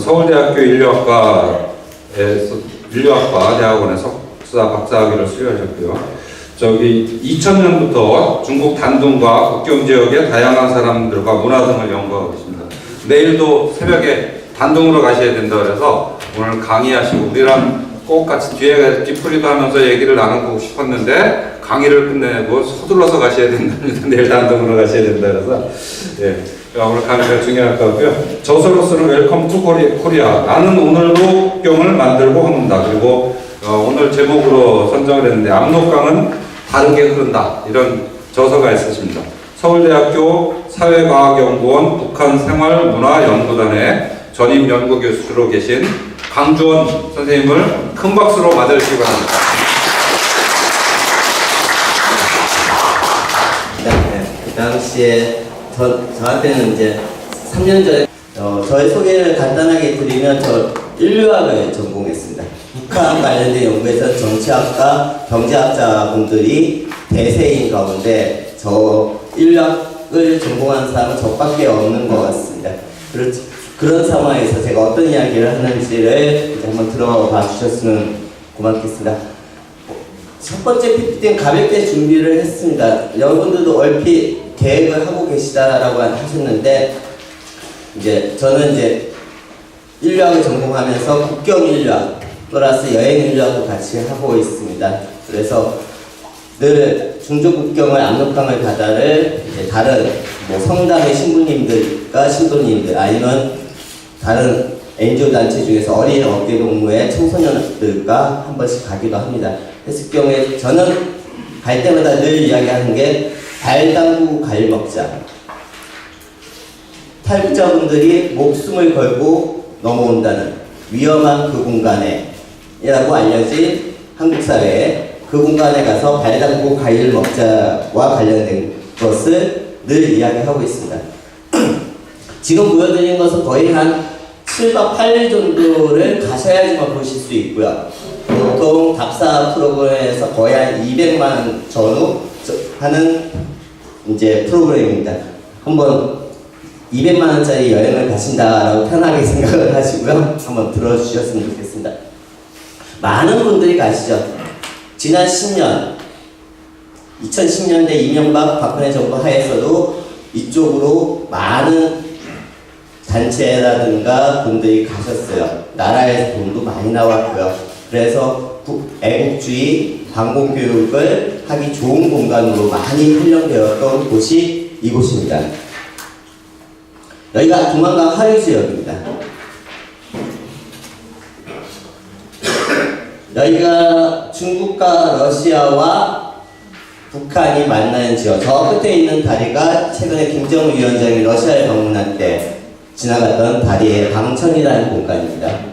서울대학교 인류학과 대학원에 석사 박사학위를 수료하셨고요. 2000년부터 중국 단둥과 국경 지역의 다양한 사람들과 문화 등을 연구하고 있습니다. 내일도 새벽에 단둥으로 가셔야 된다 그래서 오늘 강의하시고 우리랑 꼭 같이 뒤에 뒤풀이도 하면서 얘기를 나누고 싶었는데 강의를 끝내고 서둘러서 가셔야 된답니다. 내일 단둥으로 가셔야 된다 그래서 예, 오늘 강의가 중요할 것 같고요. 저서로서는 웰컴 투 코리아, 나는 오늘도 국경을 만들고 합니다. 그리고 오늘 제목으로 선정을 했는데 압록강은 다르게 흐른다, 이런 저서가 있으십니다. 서울대학교 사회과학연구원 북한생활문화연구단의 전임 연구교수로 계신 강주원 선생님을 큰 박수로 맞아주시기 바랍니다. 네, 그 당시에 저한테는 이제 3년 전에 저의 소개를 간단하게 드리면 저 인류학을 전공했습니다. 북한 관련된 연구에서 정치학과, 경제학자 분들이 대세인 가운데 저 인류학을 전공한 사람은 저밖에 없는 것 같습니다. 그런 상황에서 제가 어떤 이야기를 하는지를 이제 한번 들어봐 주셨으면 고맙겠습니다. 첫 번째 PPT는 가볍게 준비를 했습니다. 여러분들도 얼핏 계획을 하고 계시다라고 하셨는데, 이제 저는 이제 인류학을 전공하면서 국경 인류학 플러스 여행 인류학도 같이 하고 있습니다. 그래서 늘 중조 국경을 압록강을 바다를 이제 다른 성당의 신부님들 아니면 다른 NGO 단체 중에서 어린 어깨 동무의 청소년들과 한 번씩 가기도 합니다. 했을 경우에 저는 갈 때마다 늘 이야기하는 게 발 담그고 갈 먹자. 탈북자분들이 목숨을 걸고 넘어온다는 위험한 그 공간에 이라고 알려진 한국 사회에 그 공간에 가서 발 담그고 과일 먹자와 관련된 것을 늘 이야기하고 있습니다. 지금 보여드린 것은 거의 한 7박 8일 정도를 가셔야지만 보실 수 있고요. 보통 답사 프로그램에서 거의 한 200만 전후 하는 이제 프로그램입니다. 한번 200만 원짜리 여행을 가신다라고 편하게 생각을 하시고요. 한번 들어주셨으면 좋겠습니다. 많은 분들이 가시죠. 지난 10년, 2010년대 이명박 박근혜 정부 하에서도 이쪽으로 많은 단체라든가 분들이 가셨어요. 나라에서 돈도 많이 나왔고요. 그래서 애국주의, 반공교육을 하기 좋은 공간으로 많이 활용되었던 곳이 이곳입니다. 여기가 두만강 하류지역입니다. 여기가 중국과 러시아와 북한이 만나는 지역, 저 끝에 있는 다리가 최근에 김정은 위원장이 러시아에 방문할 때 지나갔던 다리의 방천이라는 공간입니다.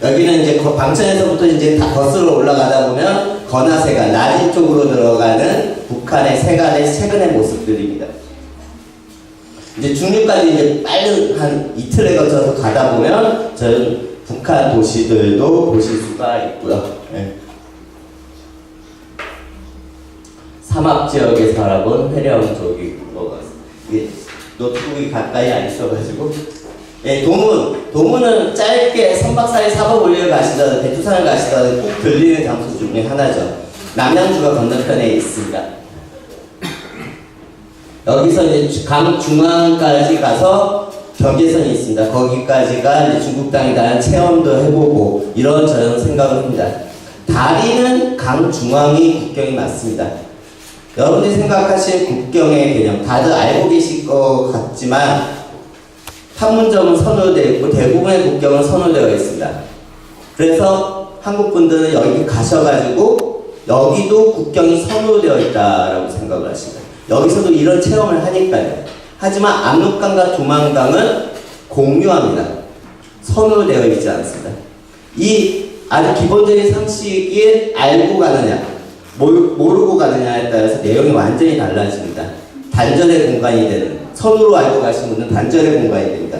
여기는 이제 방천에서부터 이제 다 거슬러 올라가다 보면 건하세가 나진 쪽으로 들어가는 북한의 세간의 최근의 모습들입니다. 이제 중류까지 이제 빠른 한 이틀에 걸쳐서 가다 보면 저는 북한 도시들도 보실 수가 있고요. 네. 사막 지역에 살아본 회령 쪽이 노트북이 가까이 안 있어가지고, 예, 도문은 짧게 3박 4일 4박 5일 가시다가 대투산을 가시다가 꼭 들리는 장소 중에 하나죠. 남양주가 건너편에 있습니다. 여기서 이제 강 중앙까지 가서 경계선이 있습니다. 거기까지가 이제 중국 땅이라는 체험도 해보고 이런 저는 생각을 합니다. 다리는 강 중앙이 국경이 맞습니다. 여러분들이 생각하실 국경의 개념 다들 알고 계실 것 같지만 판문점은 선호되어 있고 대부분의 국경은 선호되어 있습니다. 그래서 한국 분들은 여기 가셔가지고 여기도 국경이 선호되어 있다라고 생각을 하십니다. 여기서도 이런 체험을 하니까요. 하지만 압록강과 두만강은 공유합니다. 선호되어 있지 않습니다. 이 아주 기본적인 상식이 알고 가느냐 모르고 가느냐에 따라서 내용이 완전히 달라집니다. 단절의 공간이 되는, 선으로 알고 가신 분은 단절의 공간이 됩니다.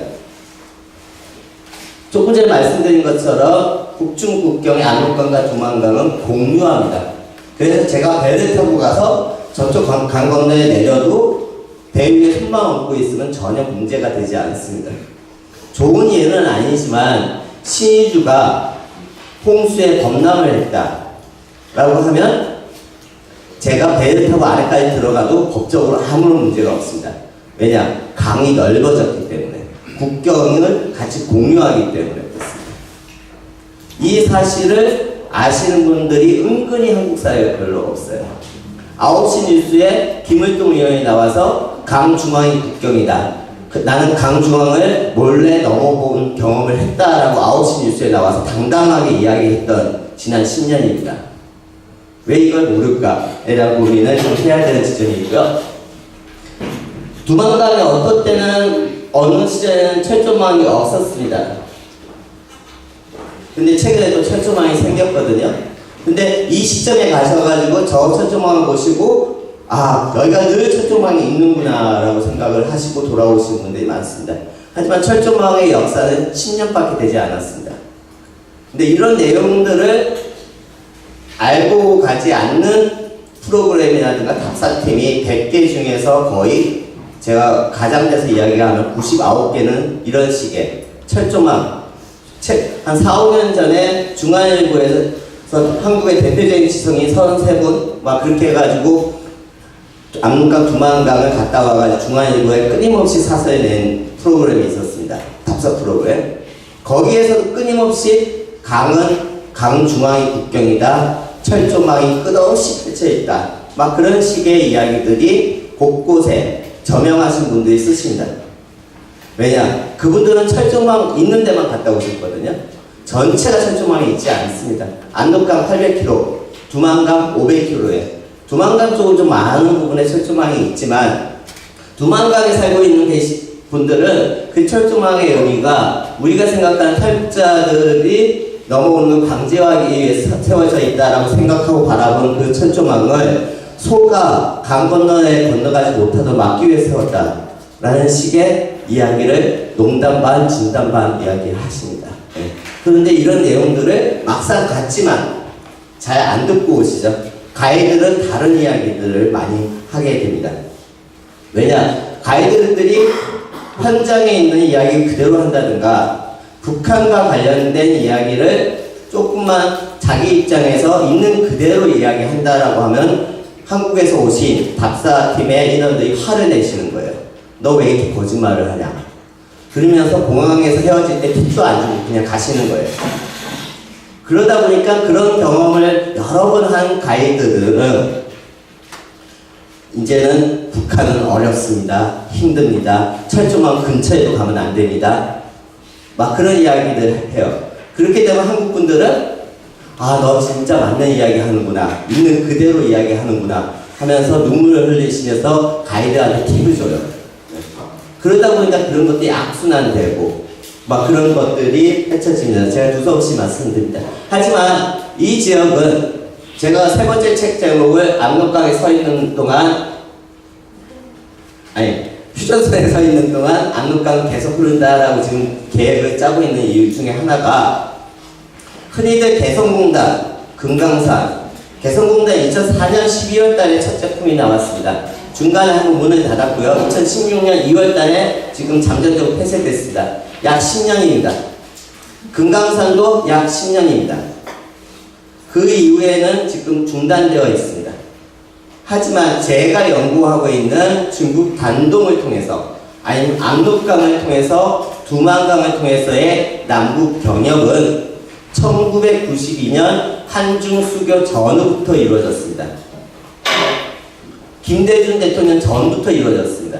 조금 전에 말씀드린 것처럼 북중 국경의 압록강과 두만강은 공유합니다. 그래서 제가 배를 타고 가서 저쪽 강 건너에 내려도 배 위에 손만 얹고 있으면 전혀 문제가 되지 않습니다. 좋은 예는 아니지만 신의주가 홍수에 범람을 했다 라고 하면 제가 배를 타고 아래까지 들어가도 법적으로 아무런 문제가 없습니다. 왜냐? 강이 넓어졌기 때문에, 국경을 같이 공유하기 때문에 그렇습니다. 이 사실을 아시는 분들이 은근히 한국 사회에 별로 없어요. 9시 뉴스에 김을동 의원이 나와서 강 중앙이 국경이다. 나는 강 중앙을 몰래 넘어본 경험을 했다라고 9시 뉴스에 나와서 당당하게 이야기했던 지난 10년입니다. 왜 이걸 모를까에 대한 고민을 좀 해야 되는 지점이 있고요. 두만강에 어떤 때는 어느 시절에는 철조망이 없었습니다. 근데 최근에 또 철조망이 생겼거든요. 근데 이 시점에 가셔가지고 저 철조망을 보시고 아, 여기가 늘 철조망이 있는구나 라고 생각을 하시고 돌아오시는 분들이 많습니다. 하지만 철조망의 역사는 10년밖에 되지 않았습니다. 근데 이런 내용들을 알고 가지 않는 프로그램이라든가 답사팀이 100개 중에서 거의 제가 가장돼서 이야기하면 99개는 이런 식의 철조망, 한 4, 5년 전에 중앙일보에서 한국의 대표적인 지성인 33분 막 그렇게 해가지고 압록강 두만강을 갔다 와가지고 중앙일보에 끊임없이 사설 낸 프로그램이 있었습니다. 답사 프로그램. 거기에서도 끊임없이 강은 강 중앙이 국경이다. 철조망이 끝없이 펼쳐있다. 막 그런 식의 이야기들이 곳곳에 저명하신 분들이 쓰십니다. 왜냐? 그분들은 철조망 있는 데만 갔다 오셨거든요. 전체가 철조망이 있지 않습니다. 압록강 800km, 두만강 500km에 두만강 쪽은 좀 많은 부분에 철조망이 있지만 두만강에 살고 있는 분들은 그 철조망의 의미가 우리가 생각하는 탈북자들이 넘어오는 방지하기 위해서 세워져 있다라고 생각하고 바라보는 그 철조망을 소가 강 건너에 건너가지 못하도록 막기 위해 세웠다라는 식의 이야기를 농담 반 진담 반 이야기를 하십니다. 네. 그런데 이런 내용들을 막상 갔지만 잘 안 듣고 오시죠. 가이드는 다른 이야기들을 많이 하게 됩니다. 왜냐? 가이드들이 현장에 있는 이야기 그대로 한다든가 북한과 관련된 이야기를 조금만 자기 입장에서 있는 그대로 이야기한다라고 하면 한국에서 오신 답사팀의 인원들이 화를 내시는 거예요. 너 왜 이렇게 거짓말을 하냐? 그러면서 공항에서 헤어질 때 팁도 안 주고 그냥 가시는 거예요. 그러다 보니까 그런 경험을 여러 번 한 가이드들은 이제는 북한은 어렵습니다. 힘듭니다. 철조망 근처에도 가면 안 됩니다. 막 그런 이야기들 해요. 그렇게 되면 한국 분들은 아, 너 진짜 맞는 이야기 하는구나. 있는 그대로 이야기 하는구나. 하면서 눈물을 흘리시면서 가이드한테 팁을 줘요. 그러다 보니까 그런 것들이 악순환되고 막 그런 것들이 펼쳐집니다. 제가 두서없이 말씀드립니다. 하지만 이 지역은 제가 세 번째 책 제목을 압록강에 서 있는 동안 휴전선에 서 있는 동안 압록강은 계속 흐른다라고 지금 계획을 짜고 있는 이유 중에 하나가 흔히들 개성공단, 금강산, 개성공단 2004년 12월 달에 첫 제품이 나왔습니다. 중간에 한번 문을 닫았고요. 2016년 2월 달에 지금 잠정적으로 폐쇄됐습니다. 약 10년입니다. 금강산도 약 10년입니다. 그 이후에는 지금 중단되어 있습니다. 하지만 제가 연구하고 있는 중국 단동을 통해서 아니면 압록강을 통해서 두만강을 통해서의 남북 병역은 1992년 한중 수교 전후부터 이루어졌습니다. 김대중 대통령 전부터 이루어졌습니다.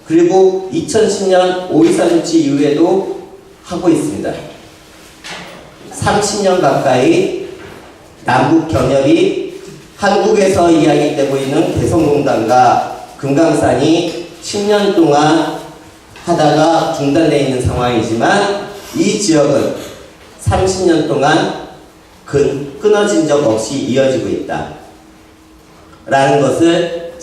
그리고 2010년 5.24 조치 이후에도 하고 있습니다. 30년 가까이 남북 경협이 한국에서 이야기되고 있는 개성공단과 금강산이 10년 동안 하다가 중단되어 있는 상황이지만 이 지역은 30년 동안 끊어진 적 없이 이어지고 있다 라는 것을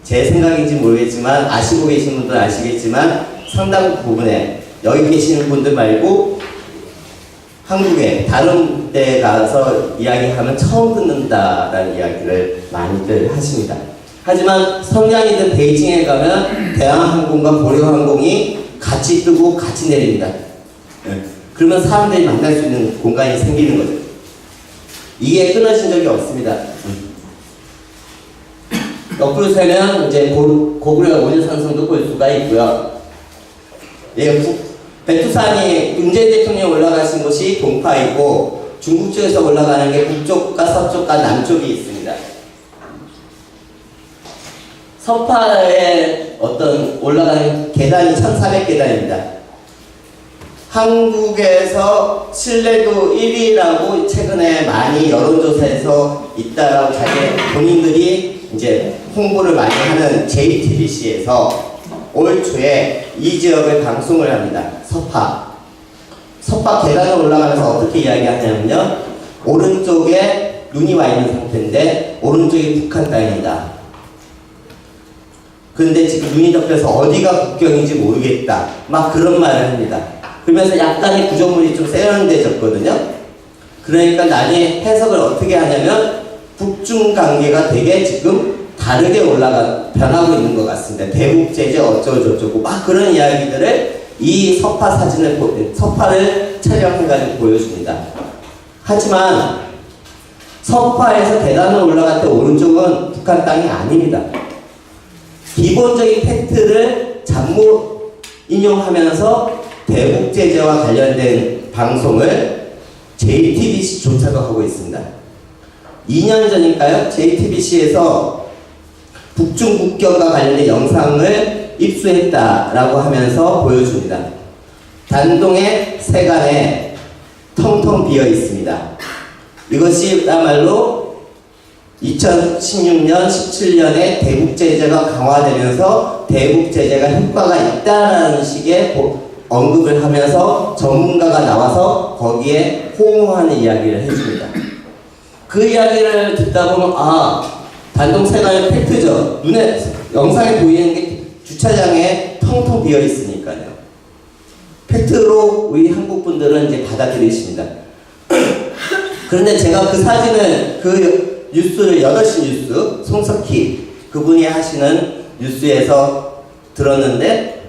제 생각인지 모르겠지만 아시고 계신 분들은 아시겠지만 상당 부분에 여기 계시는 분들 말고 한국에 다른 데 가서 이야기하면 처음 듣는다라는 이야기를 많이들 하십니다. 하지만 성량이든 베이징에 가면 대한항공과 고려항공이 같이 뜨고 같이 내립니다. 그러면 사람들이 만날 수 있는 공간이 생기는 거죠. 이게 끊어진 적이 없습니다. 옆으로 세면 이제 고구려 원유산성도 볼 수가 있고요. 예, 백두산이 문재인 대통령이 올라가신 곳이 동파이고 중국 쪽에서 올라가는 게 북쪽과 서쪽과 남쪽이 있습니다. 서파에 어떤 올라가는 계단이 1400계단입니다. 한국에서 신뢰도 1위라고 최근에 많이 여론조사에서 있다라고 자기 본인들이 이제 홍보를 많이 하는 JTBC에서 올 초에 이 지역을 방송을 합니다. 서파 계단을 올라가면서 어떻게 이야기하냐면요. 오른쪽에 눈이 와 있는 상태인데 오른쪽이 북한 땅입니다. 그런데 지금 눈이 덮여서 어디가 국경인지 모르겠다. 막 그런 말을 합니다. 그러면서 약간의 구조물이 좀 세련돼졌거든요. 그러니까 나중에 해석을 어떻게 하냐면 북중 관계가 되게 지금 다르게 변하고 있는 것 같습니다. 대북 제재 어쩌고저쩌고 막 그런 이야기들을 이 서파 서파를 촬영해가지고 보여줍니다. 하지만 서파에서 계단을 올라갈 때 오른쪽은 북한 땅이 아닙니다. 기본적인 팩트를 잠못 인용하면서 대북 제재와 관련된 방송을 JTBC조차도 하고 있습니다. 2년 전일까요? JTBC에서 북중 국경과 관련된 영상을 입수했다라고 하면서 보여줍니다. 단동의 세간에 텅텅 비어 있습니다. 이것이야말로 2016년, 17년에 대북 제재가 강화되면서 대북 제재가 효과가 있다라는 식의 언급을 하면서 전문가가 나와서 거기에 호응하는 이야기를 해줍니다. 그 이야기를 듣다 보면 단동 세간의 팩트죠. 눈에 영상에 보이는 게 주차장에 텅텅 비어 있으니까요. 팩트로 우리 한국 분들은 이제 받아들이십니다. 그런데 제가 그 사진을 뉴스를 8시 뉴스 송석희 그분이 하시는 뉴스에서 들었는데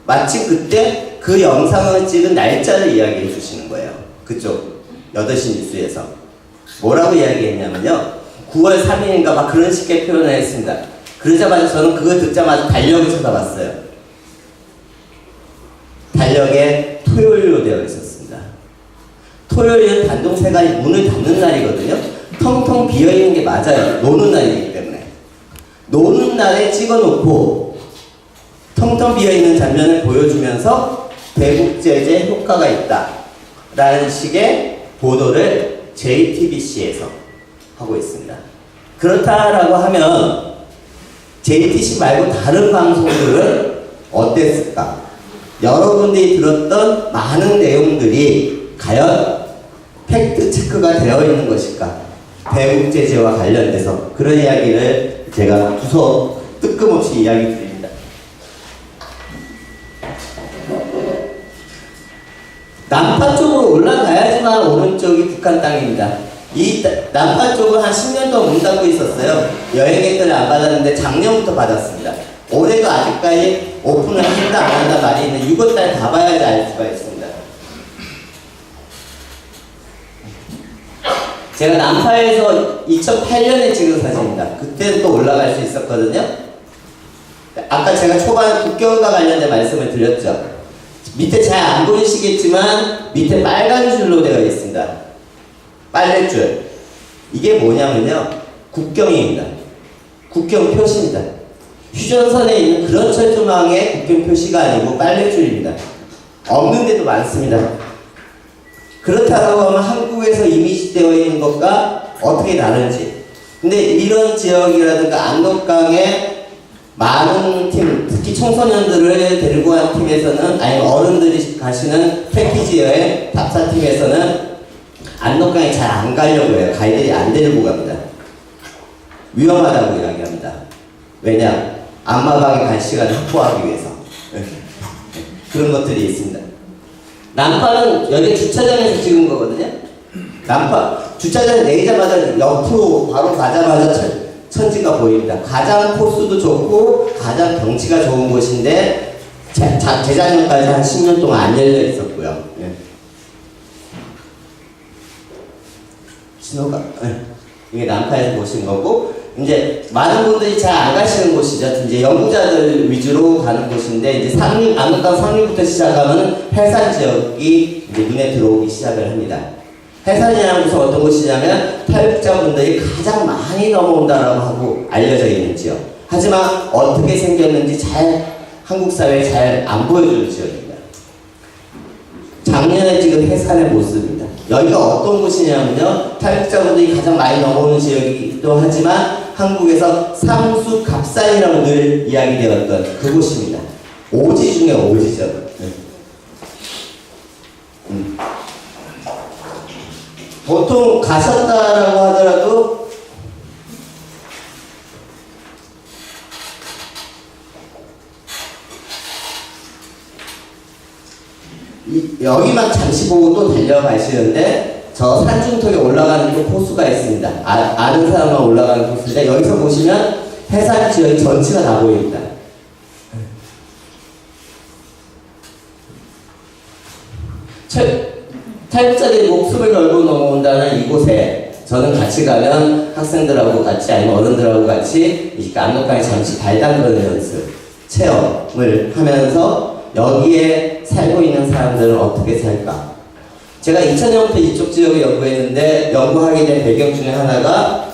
마치 그때 그 영상을 찍은 날짜를 이야기해 주시는 거예요. 그쪽 8시 뉴스에서 뭐라고 이야기했냐면요 9월 3일인가 막 그런 식의 표현을 했습니다. 그러자마자 저는 그걸 듣자마자 달력을 찾아봤어요. 달력에 토요일로 되어 있었습니다. 토요일은 단동세간이 문을 닫는 날이거든요. 텅텅 비어있는 게 맞아요. 노는 날이기 때문에. 노는 날에 찍어놓고 텅텅 비어있는 장면을 보여주면서 대북 제재 효과가 있다 라는 식의 보도를 JTBC에서 하고 있습니다. 그렇다라고 하면 JTBC 말고 다른 방송들은 어땠을까? 여러분들이 들었던 많은 내용들이 과연 팩트 체크가 되어 있는 것일까? 대북 제재와 관련돼서 그런 이야기를 제가 뜨끔없이 이야기 드립니다. 남파 쪽으로 올라가야지만 오른쪽이 북한 땅입니다. 이 남파 쪽은 한 10년 동안 문 닫고 있었어요. 여행객들을 안 받았는데 작년부터 받았습니다. 올해도 아직까지 오픈을 한다 안 한다 말이 있는데 6월달 다 봐야지 알 수가 있습니다. 제가 남파에서 2008년에 찍은 사진입니다. 그때는 또 올라갈 수 있었거든요. 아까 제가 초반 국경과 관련된 말씀을 드렸죠. 밑에 잘 안 보이시겠지만 밑에 빨간 줄로 되어 있습니다. 빨래줄. 이게 뭐냐면요. 국경입니다. 국경 표시입니다. 휴전선에 있는 그런 철조망의 국경 표시가 아니고 빨래줄입니다. 없는 데도 많습니다. 그렇다고 하면 한국에서 이미지되어 있는 것과 어떻게 다른지. 근데 이런 지역이라든가 압록강에 많은 팀, 특히 청소년들을 데리고 간 팀에서는, 아니면 어른들이 가시는 패키지 여행 답사팀에서는 압록강에 잘 안 가려고 해요. 가이드들이 안 데리고 갑니다. 위험하다고 이야기합니다. 왜냐? 안마방에 갈 시간을 확보하기 위해서. 그런 것들이 있습니다. 남파는 여기 주차장에서 찍은 거거든요. 남파 주차장에 내리자마자 옆으로 바로 가자마자 천지가 보입니다. 가장 코스도 좋고 가장 경치가 좋은 곳인데 재작년까지 한 10년 동안 안 열려 있었고요. 예. 신호가 이게 난파에서 보신 거고, 이제 많은 분들이 잘 안 가시는 곳이죠. 이제 연구자들 위주로 가는 곳인데, 이제 압록강 상류부터 시작하면 해산 지역이 이제 눈에 들어오기 시작을 합니다. 해산이라는 곳은 어떤 곳이냐면 탈북자분들이 가장 많이 넘어온다라고 하고 알려져 있는 지역. 하지만 어떻게 생겼는지 한국 사회에 잘 안 보여주는 지역입니다. 작년에 지금 해산의 모습입니다. 여기가 어떤 곳이냐면요, 탈북자분들이 가장 많이 넘어오는 지역이기도 하지만 한국에서 삼수갑산이라고 늘 이야기되었던 그곳입니다. 오지 중에 오지죠. 보통 가셨다라고 하더라도 여기만 잠시 보고 또 달려가시는데, 저 산중턱에 올라가는 또 코스가 있습니다. 아는 사람만 올라가는 코스인데, 여기서 보시면 해산 지역이 전체가 다 보입니다. 탈북자들이 목숨을 걸고 넘어온다는 이곳에 저는 같이 가면 학생들하고 같이 아니면 어른들하고 같이 이렇게 압록강에 잠시 발 담그는 연습, 체험을 하면서 여기에 살고 있는 사람들은 어떻게 살까? 제가 2000년부터 이쪽 지역을 연구했는데, 연구하게 된 배경 중에 하나가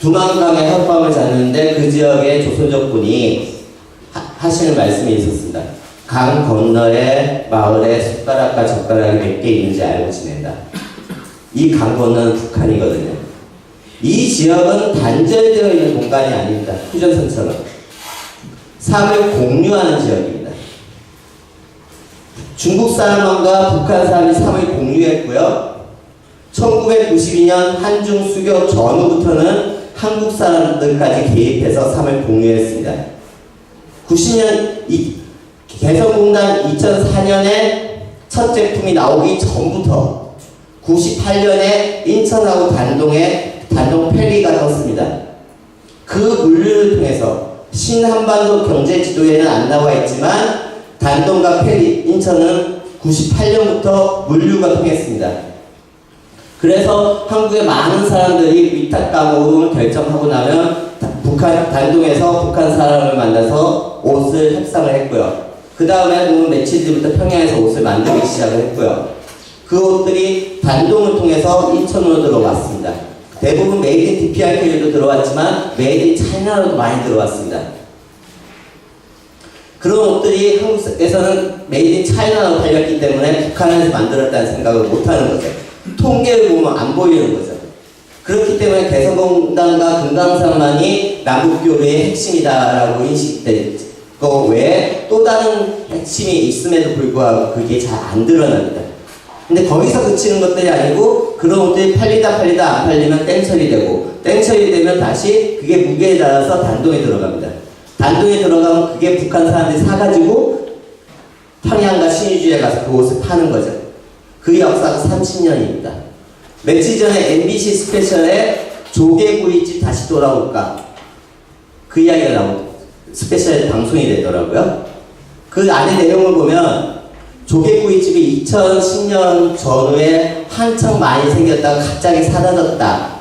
두만강에 하룻밤을 잤는데 그 지역의 조선족 분이 하시는 말씀이 있었습니다. 강 건너에 마을에 숟가락과 젓가락이 몇 개 있는지 알고 지낸다. 이 강 건너는 북한이거든요. 이 지역은 단절되어 있는 공간이 아닙니다. 휴전선처럼. 삶을 공유하는 지역입니다. 중국 사람과 북한 사람이 삶을 공유했고요. 1992년 한중 수교 전후부터는 한국 사람들까지 개입해서 삶을 공유했습니다. 90년 개성공단 2004년에 첫 제품이 나오기 전부터 98년에 인천하고 단동에 단동 페리가 떴습니다. 그 물류를 통해서 신한반도 경제지도에는 안 나와 있지만 단동과 페리, 인천은 98년부터 물류가 통했습니다. 그래서 한국의 많은 사람들이 위탁 가공을 결정하고 나면 단동에서 북한 사람을 만나서 옷을 협상을 했고요. 그 다음에 며칠 뒤부터 평양에서 옷을 만들기 시작을 했고요. 그 옷들이 단동을 통해서 인천으로 들어왔습니다. 대부분 메이드 인 DPRK로 들어왔지만 메이드 인 차이나로도 많이 들어왔습니다. 그런 옷들이 한국에서는 메이드 인 차이나로 팔렸기 때문에 북한에서 만들었다는 생각을 못하는 거죠. 통계를 보면 안 보이는 거죠. 그렇기 때문에 개성공단과 금강산만이 남북교류의 핵심이다라고 인식되고 외에 또 다른 핵심이 있음에도 불구하고 그게 잘 안 드러납니다. 근데 거기서 그치는 것들이 아니고 그런 옷들이 팔리다 안 팔리면 땡처리 되고 땡처리 되면 다시 그게 무게에 따라서 단동에 들어갑니다. 단동에 들어가면 그게 북한 사람들이 사가지고 평양과 신의주에 가서 그 옷을 파는 거죠. 그 역사가 30년입니다. 며칠 전에 MBC 스페셜에 조개구이집 다시 돌아올까? 그 이야기가 나오고 스페셜 방송이 되더라고요. 그 안에 내용을 보면 조개구이집이 2010년 전후에 한창 많이 생겼다가 갑자기 사라졌다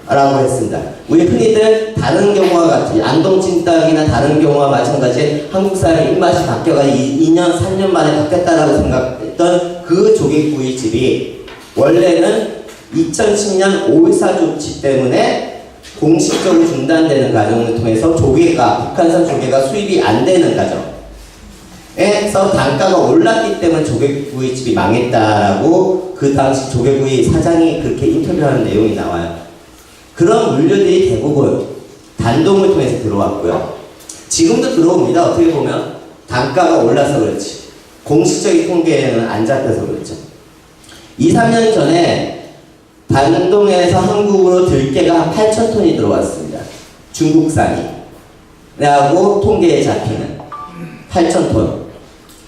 라고 했습니다. 우리 흔히들 다른 경우와 같이 안동찜닭이나 다른 경우와 마찬가지 한국 사람의 입맛이 바뀌어가지고 2년, 3년 만에 바뀌었다라고 생각했던 그 조개구이집이 원래는 2010년 5.14 조치 때문에 공식적으로 중단되는 과정을 통해서 북한산 조개가 수입이 안 되는 과정에서 단가가 올랐기 때문에 조개구이집이 망했다라고 그 당시 조개구이 사장이 그렇게 인터뷰하는 내용이 나와요. 그런 물류들이 대부분 단동을 통해서 들어왔고요. 지금도 들어옵니다. 어떻게 보면 단가가 올라서 그렇지. 공식적인 통계에는 안 잡혀서 그렇죠. 2, 3년 전에 단동에서 한국으로 들깨가 한 8,000톤이 들어왔습니다. 중국산이. 라고 통계에 잡히는 8,000톤.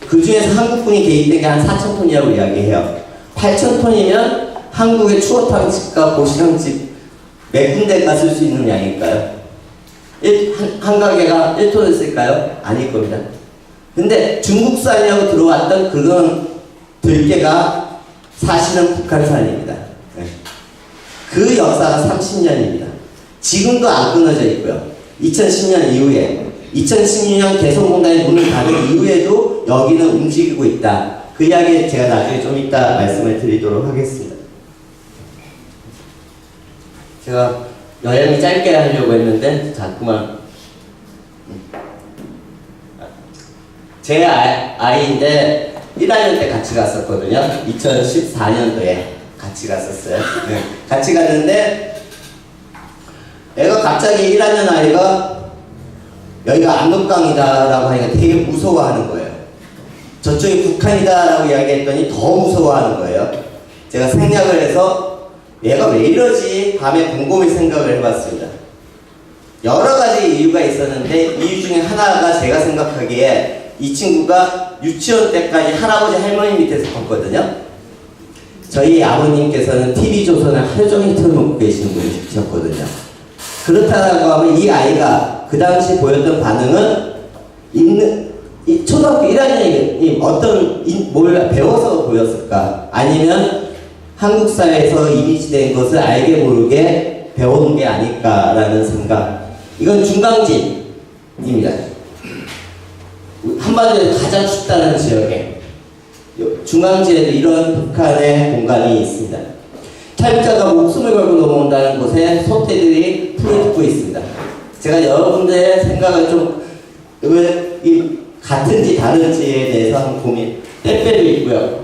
그 중에서 한국분이 개입된 게 한 4,000톤이라고 이야기해요. 8,000톤이면 한국의 추어탕집과 고시탕집 몇 군데가 쓸 수 있는 양일까요? 한 가게가 1톤을 쓸까요? 아닐 겁니다. 근데 중국산이라고 들어왔던 그런 들깨가 사실은 북한산입니다. 네. 그 역사가 30년입니다. 지금도 안 끊어져 있고요. 2010년 이후에 2016년 개성공단이 문을 닫은 이후에도 여기는 움직이고 있다. 그 이야기 제가 나중에 좀 이따 말씀을 드리도록 하겠습니다. 제가 여행이 짧게 하려고 했는데 자꾸만 제 아이인데 1학년 때 같이 갔었거든요. 2014년도에 같이 갔었어요. 네. 같이 갔는데 애가 갑자기 1학년 아이가 여기가 압록강이다 라고 하니까 되게 무서워하는 거예요. 저쪽이 북한이다 라고 이야기했더니 더 무서워하는 거예요. 제가 생략을 해서 얘가 왜 이러지? 밤에 곰곰이 생각을 해봤습니다. 여러 가지 이유가 있었는데 이유 중에 하나가 제가 생각하기에 이 친구가 유치원 때까지 할아버지 할머니 밑에서 컸거든요. 저희 아버님께서는 TV조선을 하루 종일 틀어놓고 계시는 분이셨거든요. 그렇다고 하면 이 아이가 그 당시 보였던 반응은 이 초등학교 1학년이 어떤 뭘 배워서 보였을까? 아니면 한국 사회에서 이미지된 것을 알게 모르게 배우는 게 아닐까라는 생각. 이건 중강진입니다. 한반도에 가장 춥다는 지역에 중강진에도 이런 북한의 공간이 있습니다. 탈북자가 목숨을 걸고 넘어온다는 곳에 소떼들이 풀을 뜯고 있습니다. 제가 여러분들의 생각을 좀 이 같은지 다른지에 대해서 한번 고민. 떼빼도 있고요.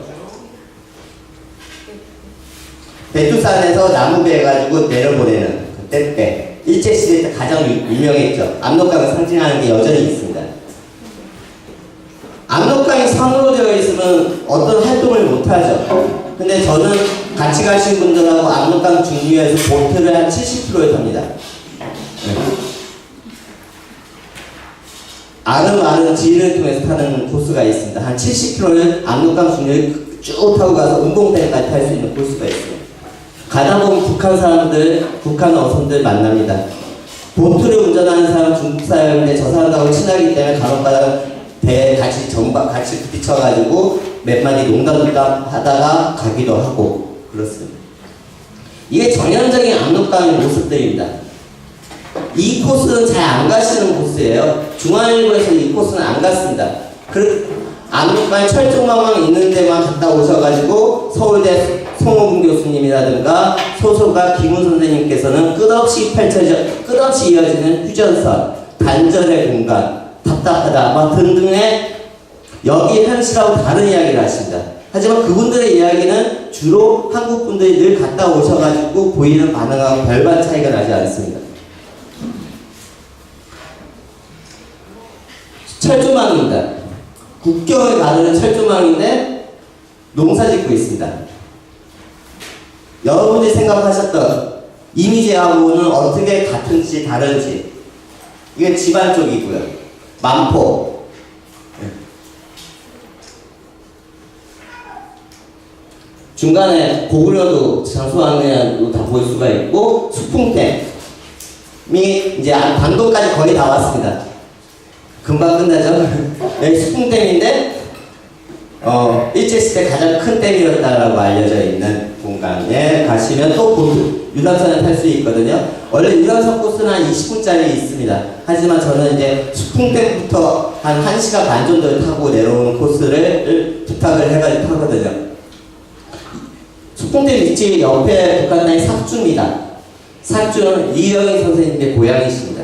백두산에서 나무 베가지고 내려보내는 그 떼빼. 일제시대 때 가장 유명했죠. 압록강을 상징하는 게 여전히 있습니다. 압록강이 상으로 되어 있으면 어떤 활동을 못하죠. 근데 저는 같이 가신 분들하고 압록강 중류에서 보트를 한 70km를 탑니다. 네. 아름아름 지인을 통해서 타는 코스가 있습니다. 한 70km를 압록강 중류를 쭉 타고 가서 운동대까지 탈 수 있는 코스가 있어요. 가다 보면 북한 사람들, 북한 어선들 만납니다. 보트를 운전하는 사람 중국 사람인데 저 사람하고 친하기 때문에 간혹가다 배에 같이 같이 부딪혀가지고 몇 마디 농담 하다가 가기도 하고 그렇습니다. 이게 전형적인 압록강의 모습들입니다. 이 코스는 잘 안 가시는 코스예요. 중앙일보에서 이 코스는 안 갔습니다. 압록강 철쭉망망 있는 데만 갔다 오셔가지고 서울대 송호근 교수님이라든가 소설가 김훈 선생님께서는 끝없이 이어지는 휴전선, 단절의 공간, 답답하다, 막 등등의 여기 현실하고 다른 이야기를 하십니다. 하지만 그분들의 이야기는 주로 한국 분들이 늘 갔다 오셔가지고 보이는 반응하고 별반 차이가 나지 않습니다. 철조망입니다. 국경을 가르는 철조망인데 농사 짓고 있습니다. 여러분들이 생각하셨던 이미지하고는 어떻게 같은지 다른지. 이게 집안 쪽이고요. 만포. 중간에 고구려도 장수왕래도 다 볼 수가 있고 수풍댐이 이제 방도까지 거의 다 왔습니다. 금방 끝나죠? 여기 수풍댐인데 일제시대 가장 큰 댐이었다라고 알려져 있는 공간에 가시면 또 보트, 유람선을 탈 수 있거든요. 원래 유람선 코스는 한 20분짜리 있습니다. 하지만 저는 이제 수풍댐부터 한 1시간 반 정도를 타고 내려오는 코스를 부탁을 해가지고 타거든요. 수풍댐 위치 옆에 북한땅이 삭주입니다. 삭주는 이영희 선생님의 고향이십니다.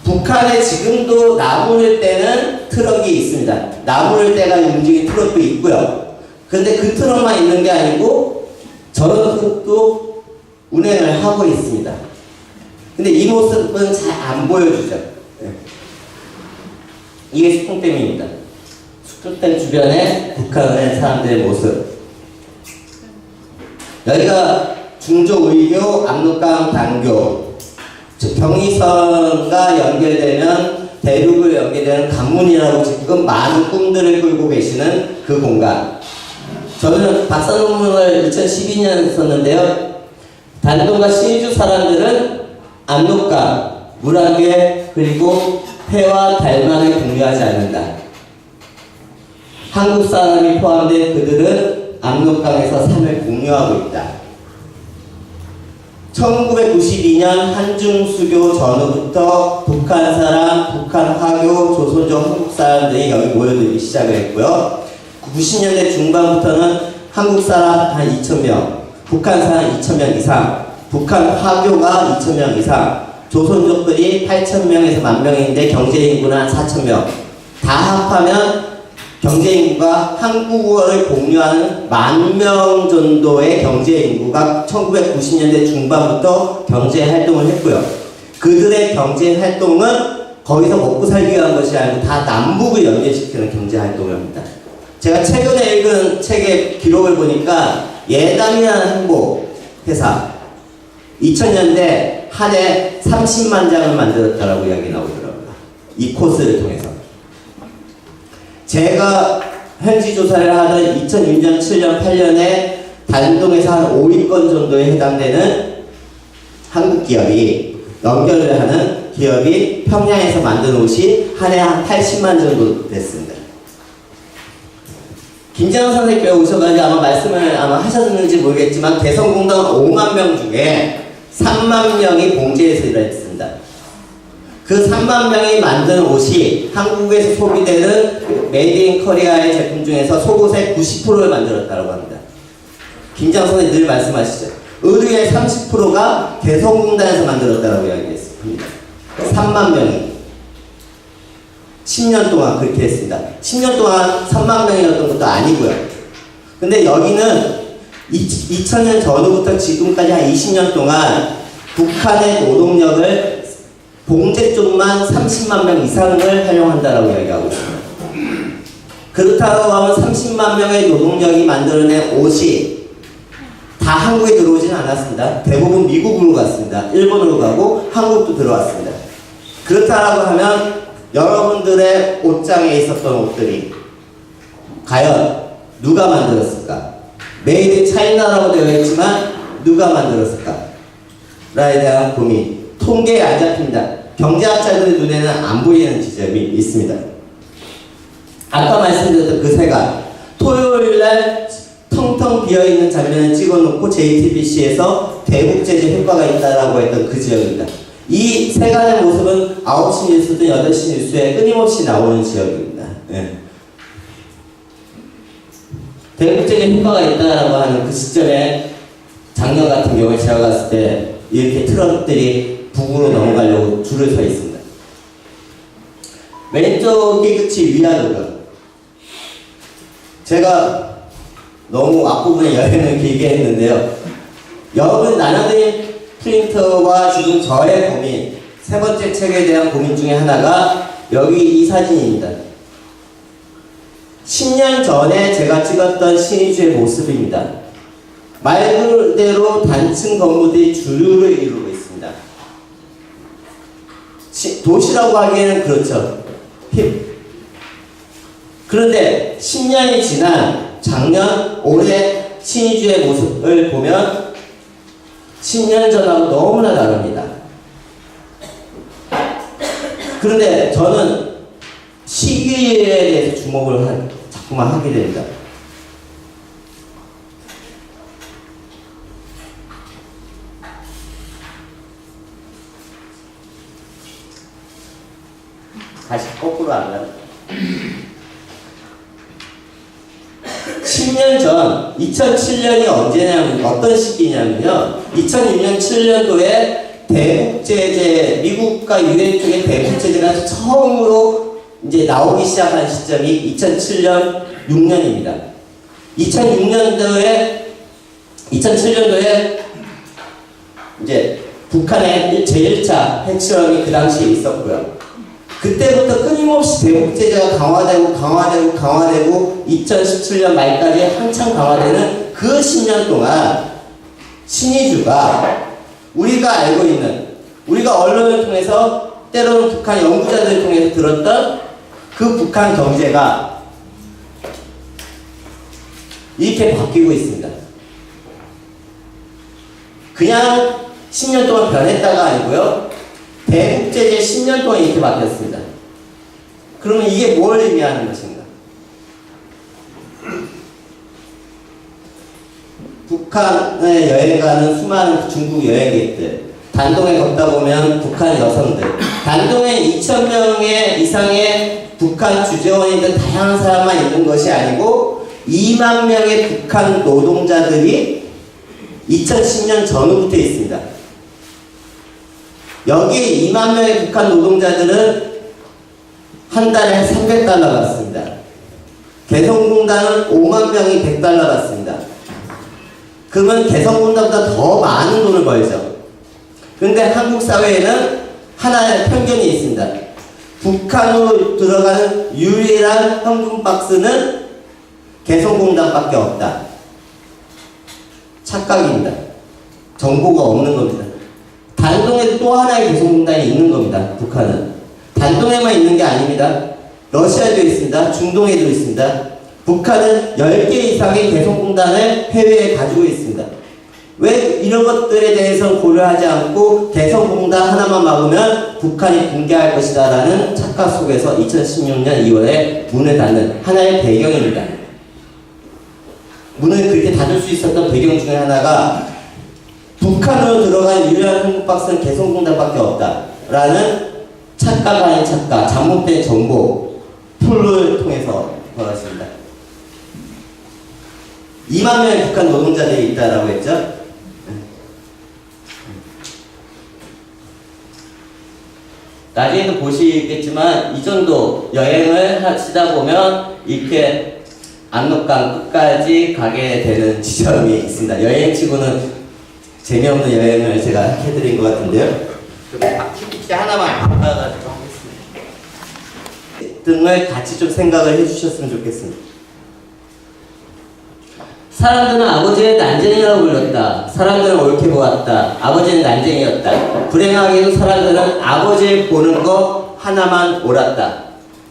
북한에 지금도 나무를 떼는 트럭이 있습니다. 나무를 떼가 움직이는 트럭도 있고요. 그런데 그 트럭만 있는 게 아니고 저런 트럭도 운행을 하고 있습니다. 근데 이 모습은 잘 안 보여주죠. 이게 수풍댐입니다. 수풍댐 주변에 북한의 사람들의 모습. 여기가 중조의교 압록강 단교. 경의선과 연결되면 대륙을 연결되는 관문이라고 지금 많은 꿈들을 끌고 계시는 그 공간. 저는 박사 논문을 2012년에 썼는데요. 단동과 신의주 사람들은 압록강, 물안개, 그리고 해와 달만을 공유하지 않는다. 한국 사람이 포함된 그들은 압록강에서 삶을 공유하고 있다. 1992년 한중수교 전후부터 북한 사람, 북한 화교, 조선족 한국 사람들이 여기 모여들기 시작을 했고요. 90년대 중반부터는 한국 사람 한 2,000명, 북한 사람 2,000명 이상, 북한 화교가 2,000명 이상, 조선족들이 8,000명에서 10,000명인데 경제인구는 한 4,000명. 다 합하면 경제인구가 한국어를 공유하는 10,000명 정도의 경제인구가 1990년대 중반부터 경제활동을 했고요. 그들의 경제활동은 거기서 먹고 살기 위한 것이 아니고 다 남북을 연계시키는 경제활동을 합니다. 제가 최근에 읽은 책의 기록을 보니까 예담이라는 행복회사 2000년대 한 해 30만 장을 만들었다라고 이야기 나오더라고요. 이 코스를 통해서. 제가 현지 조사를 하던 2006년, 7년, 8년에 단동에서 한 5위권 정도에 해당되는 한국 기업이 연결을 하는 기업이 평양에서 만든 옷이 한 해 한 80만 정도 됐습니다. 김재원 선생님께서 오셔가지고 아마 말씀을 하셨는지 모르겠지만 개성공단 5만 명 중에 3만 명이 봉제에서 일했습니다. 그 3만 명이 만든 옷이 한국에서 소비되는 메이드 인 코리아의 제품 중에서 속옷의 90%를 만들었다고 합니다. 김재원 선생님 늘 말씀하시죠. 의류의 30%가 개성공단에서 만들었다고 이야기했습니다. 3만 명이 10년 동안 그렇게 했습니다. 10년 동안 3만 명이었던 것도 아니고요. 근데 여기는 2000년 전후부터 지금까지 한 20년 동안 북한의 노동력을 봉제 쪽만 30만 명 이상을 활용한다라고 이야기하고 있습니다. 그렇다고 하면 30만 명의 노동력이 만들어낸 옷이 다 한국에 들어오지는 않았습니다. 대부분 미국으로 갔습니다. 일본으로 가고 한국도 들어왔습니다. 그렇다고 하면 여러분들의 옷장에 있었던 옷들이 과연 누가 만들었을까? 메이드 차이나라고 되어 있지만 누가 만들었을까? 라에 대한 고민. 통계에 안 잡힙니다. 경제학자들의 눈에는 안 보이는 지점이 있습니다. 아까 말씀드렸던 그 세가 토요일날 텅텅 비어있는 장면을 찍어놓고 JTBC에서 대북제재 효과가 있다라고 했던 그 지역입니다. 이 세간의 모습은 9시 뉴스든 8시 뉴스에 끊임없이 나오는 지역입니다. 네. 대북제재 효과가 있다라고 하는 그 시점에 작년 같은 경우에 제가 갔을 때 이렇게 트럭들이 북으로 넘어가려고 줄을 서 있습니다. 왼쪽이 끝이 위안도군. 제가 너무 앞부분에 여행을 길게 했는데요. 여러분 나눠드린 프린터와 지금 저의 고민, 세 번째 책에 대한 고민 중에 하나가 여기 이 사진입니다. 10년 전에 제가 찍었던 신의주의 모습입니다. 말 그대로 단층 건물들이 주류를 이루고 있습니다. 도시라고 하기에는 그렇죠. 그런데 10년이 지난 작년, 올해 신의주의 모습을 보면 10년 전하고 너무나 다릅니다. 그런데 저는 시기에 대해서 주목을 자꾸만 하게 됩니다. 다시 거꾸로 안 가요. 10년 전, 2007년이 언제냐면, 어떤 시기냐면요. 2006년 7년도에 대북제재, 미국과 유엔 쪽의 대북제재가 처음으로 이제 나오기 시작한 시점이 2007년 6년입니다. 2007년도에 이제 북한의 제1차 핵실험이 그 당시에 있었고요. 그때부터 끊임없이 대북제재가 강화되고 2017년 말까지 한창 강화되는 그 10년 동안 신의주가 우리가 알고 있는, 우리가 언론을 통해서 때로는 북한 연구자들을 통해서 들었던 그 북한 경제가 이렇게 바뀌고 있습니다. 그냥 10년 동안 변했다가 아니고요. 대국제제 10년 동안 이렇게 바뀌었습니다. 그러면 이게 뭘 의미하는 것인가? 북한에 여행 가는 수많은 중국 여행객들, 단동에 걷다 보면 북한 여성들, 단동에 2,000명 이상의 북한 주재원이든 다양한 사람만 있는 것이 아니고 2만 명의 북한 노동자들이 2010년 전후부터 있습니다. 여기 2만 명의 북한 노동자들은 한 달에 300달러 받습니다. 개성공단은 5만 명이 100달러 받습니다. 그러면 개성공단보다 더 많은 돈을 벌죠. 그런데 한국 사회에는 하나의 편견이 있습니다. 북한으로 들어가는 유일한 현금 박스는 개성공단밖에 없다. 착각입니다. 정보가 없는 겁니다. 단동에 또 하나의 개성공단이 있는 겁니다. 북한은. 단동에만 있는 게 아닙니다. 러시아에도 있습니다. 중동에도 있습니다. 북한은 10개 이상의 개성공단을 해외에 가지고 있습니다. 왜 이런 것들에 대해서 고려하지 않고 개성공단 하나만 막으면 북한이 붕괴할 것이다 라는 착각 속에서 2016년 2월에 문을 닫는 하나의 배경입니다. 문을 그렇게 닫을 수 있었던 배경 중에 하나가 북한으로 들어간 유일한 한국 박스는 개성공단밖에 없다 라는 착각 아닌 착각, 잘못된 정보 풀을 통해서 벌어집니다. 2만 명의 북한 노동자들이 있다라고 했죠. 나중에도 보시겠지만 이 정도 여행을 하시다 보면 이렇게 압록강 끝까지 가게 되는 지점이 있습니다. 여행치고는 재미없는 여행을 제가 해드린 것 같은데요. 팁 하나만 바꿔가지고 하겠습니다. 등을 같이 좀 생각을 해주셨으면 좋겠습니다. 사람들은 아버지의 난쟁이라고 불렀다. 사람들은 옳게 보았다. 아버지는 난쟁이였다. 불행하게도 사람들은 아버지의 보는 거 하나만 옳았다.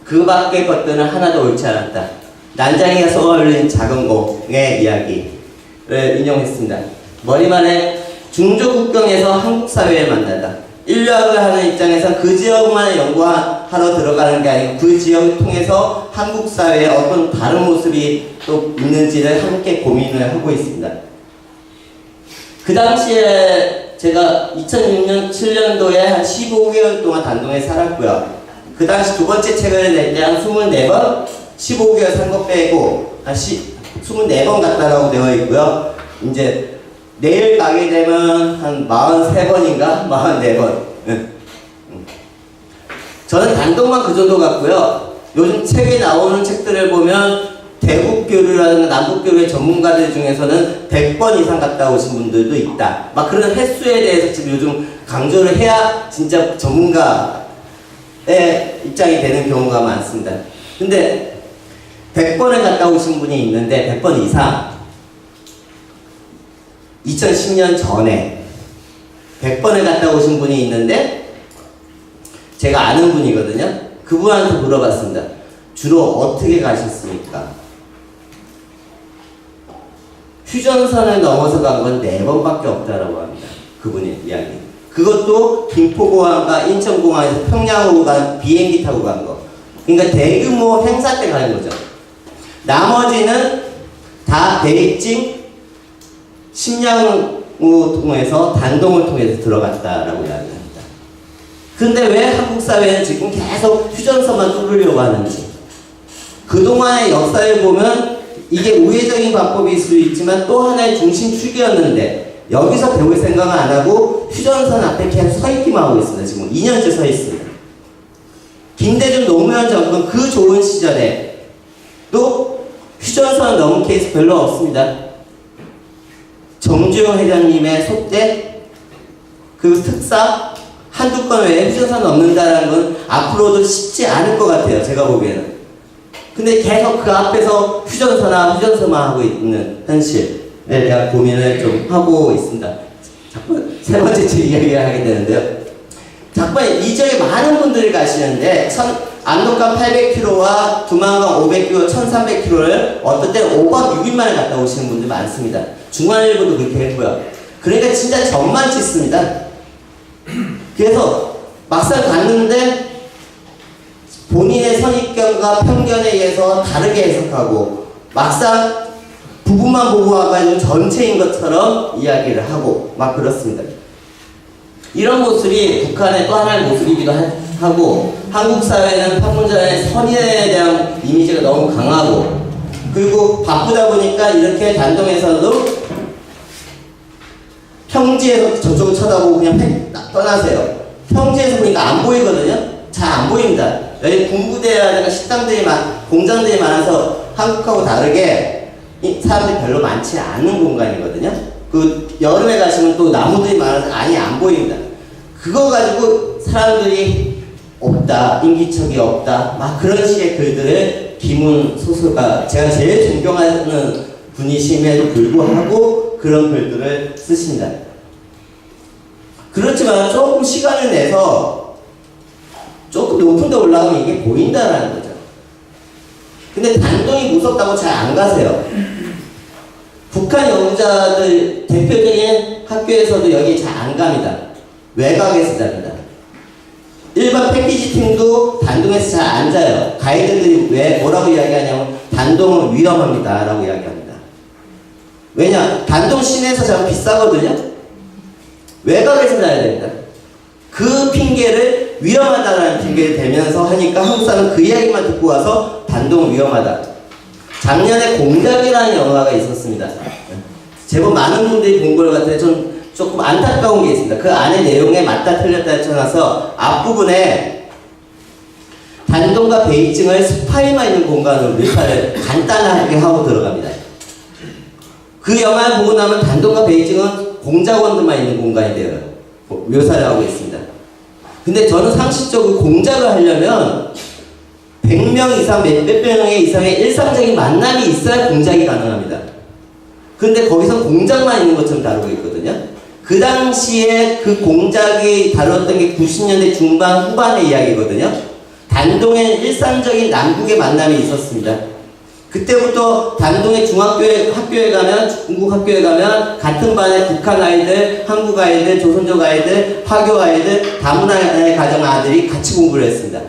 그 밖의 것들은 하나도 옳지 않았다. 난쟁이가 쏘아올린 작은 공의 이야기를 인용했습니다. 머리만에 중조국경에서 한국 사회에 만난다. 인류학을 하는 입장에서 그 지역만 연구하러 들어가는 게 아니고 그 지역을 통해서 한국 사회에 어떤 다른 모습이 또 있는지를 함께 고민을 하고 있습니다. 그 당시에 제가 2006년, 7년도에 한 15개월 동안 단동에 살았고요. 그 당시 두 번째 책을 낼 때 한 24번, 15개월 산 거 빼고 한 24번 갔다라고 되어 있고요. 이제 내일 가게 되면 한 43번인가? 44번. 저는 단동만 그 정도 갔고요. 요즘 책에 나오는 책들을 보면 대국교류라든가 남북교류의 전문가들 중에서는 100번 이상 갔다 오신 분들도 있다. 막 그런 횟수에 대해서 지금 요즘 강조를 해야 진짜 전문가의 입장이 되는 경우가 많습니다. 근데 100번을 갔다 오신 분이 있는데 100번 이상 2010년 전에 100번을 갔다 오신 분이 있는데 제가 아는 분이거든요. 그분한테 물어봤습니다. 주로 어떻게 가셨습니까? 휴전선을 넘어서 간 건 4번밖에 없다라고 합니다. 그분의 이야기. 그것도 김포공항과 인천공항에서 평양으로 간 비행기 타고 간 거. 그러니까 대규모 행사 때 가는 거죠. 나머지는 다 베이징, 심양을 통해서 단동을 통해서 들어갔다라고 이야기합니다. 근데 왜 한국 사회는 지금 계속 휴전선만 뚫으려고 하는지. 그동안의 역사를 보면 이게 우회적인 방법일 수 있지만 또 하나의 중심축이었는데 여기서 배울 생각은 안 하고 휴전선 앞에 계속 서 있기만 하고 있습니다. 지금 2년째 서 있습니다. 김대중 노무현 정권 그 좋은 시절에 또 휴전선을 넘은 케이스 별로 없습니다. 정주영 회장님의 소대 그 특사 한두 건 외에 휴전선 넘는다는 건 앞으로도 쉽지 않을 것 같아요. 제가 보기에는. 근데 계속 그 앞에서 휴전선만 하고 있는 현실에 대한 고민을 좀 하고 있습니다. 자꾸 세 번째 제 이야기를 하게 되는데요. 자꾸 이 지역에 많은 분들이 가시는데 압록강 800km와 두만강 500km, 1300km를 어떤 때는 5박 6일 만에 갔다 오시는 분들 많습니다. 중앙일보도 그렇게 했고요. 그러니까 진짜 정만 짓습니다. 그래서 막상 갔는데 본인의 선입견과 편견에 의해서 다르게 해석하고 막상 부분만 보고 와가지고 전체인 것처럼 이야기를 하고 막 그렇습니다. 이런 모습이 북한의 또 하나의 모습이기도 하고 한국 사회는 판문점의 선의에 대한 이미지가 너무 강하고 그리고 바쁘다 보니까 이렇게 단동에서도 평지에서 저쪽을 쳐다보고 그냥 떠나세요. 평지에서 보니까 안 보이거든요. 잘 안 보입니다. 여기 군부대라든가 식당들이 공장들이 많아서 한국하고 다르게 사람들이 별로 많지 않은 공간이거든요. 그 여름에 가시면 또 나무들이 많아서 아예 안 보입니다. 그거 가지고 사람들이 없다, 인기척이 없다, 막 그런 식의 글들을 김훈 소설가, 제가 제일 존경하는 분이심에도 불구하고 그런 글들을 쓰십니다. 그렇지만 조금 시간을 내서 조금 높은 데 올라가면 이게 보인다라는 거죠. 근데 단동이 무섭다고 잘 안 가세요. 북한 연구자들 대표적인 학교에서도 여기 잘 안 갑니다. 외곽에서 잡니다. 일반 패키지 팀도 단동에서 잘 안 자요. 가이드들이 왜 뭐라고 이야기하냐면 단동은 위험합니다 라고 이야기합니다. 왜냐? 단동 시내에서 자면 비싸거든요. 외곽에서 자야 됩니다. 그 핑계를 위험하다라는 핑계를 대면서 하니까 한국 사람은 그 이야기만 듣고 와서 단동은 위험하다. 작년에 공작이라는 영화가 있었습니다. 제법 많은 분들이 본 걸 같아요. 좀 조금 안타까운 게 있습니다. 그 안에 내용에 맞다 틀렸다 쳐놔서 앞부분에 단동과 베이징을 스파이만 있는 공간으로 묘사를 간단하게 하고 들어갑니다. 그 영화를 보고 나면 단동과 베이징은 공작원들만 있는 공간이 돼요. 묘사를 하고 있습니다. 근데 저는 상식적으로 공작을 하려면 100명 이상, 몇백 명 이상의 일상적인 만남이 있어야 공작이 가능합니다. 근데 거기서 공작만 있는 것처럼 다루고 있거든요. 그 당시에 그 공작이 다뤘던 게 90년대 중반 후반의 이야기거든요. 단동에 일상적인 남북의 만남이 있었습니다. 그때부터 단동의 학교에 가면, 중국 학교에 가면 같은 반에 북한 아이들, 한국 아이들, 조선족 아이들, 화교 아이들, 다문화의 가정 아들이 같이 공부를 했습니다.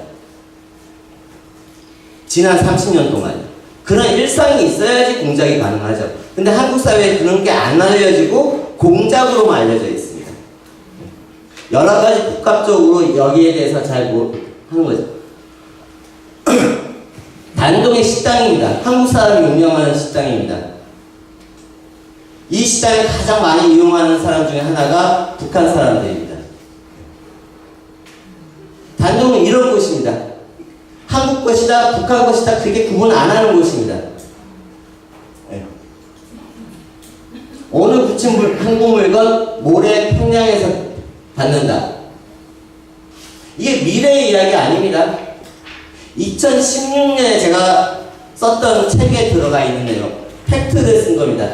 지난 30년 동안. 그런 일상이 있어야지 공작이 가능하죠. 근데 한국 사회에 그런 게 안 알려지고 공작으로만 알려져 있습니다. 여러 가지 복합적으로 여기에 대해서 잘 하는 거죠. 단동의 식당입니다. 한국 사람이 운영하는 식당입니다. 이 식당을 가장 많이 이용하는 사람 중에 하나가 북한 사람들입니다. 단동은 이런 곳입니다. 한국 것이다, 북한 것이다, 그렇게 구분 안 하는 곳입니다. 네. 어느 붙인 한국 물건, 모레 평양에서 받는다. 이게 미래의 이야기 아닙니다. 2016년에 제가 썼던 책에 들어가 있는 내용, 팩트를 쓴 겁니다.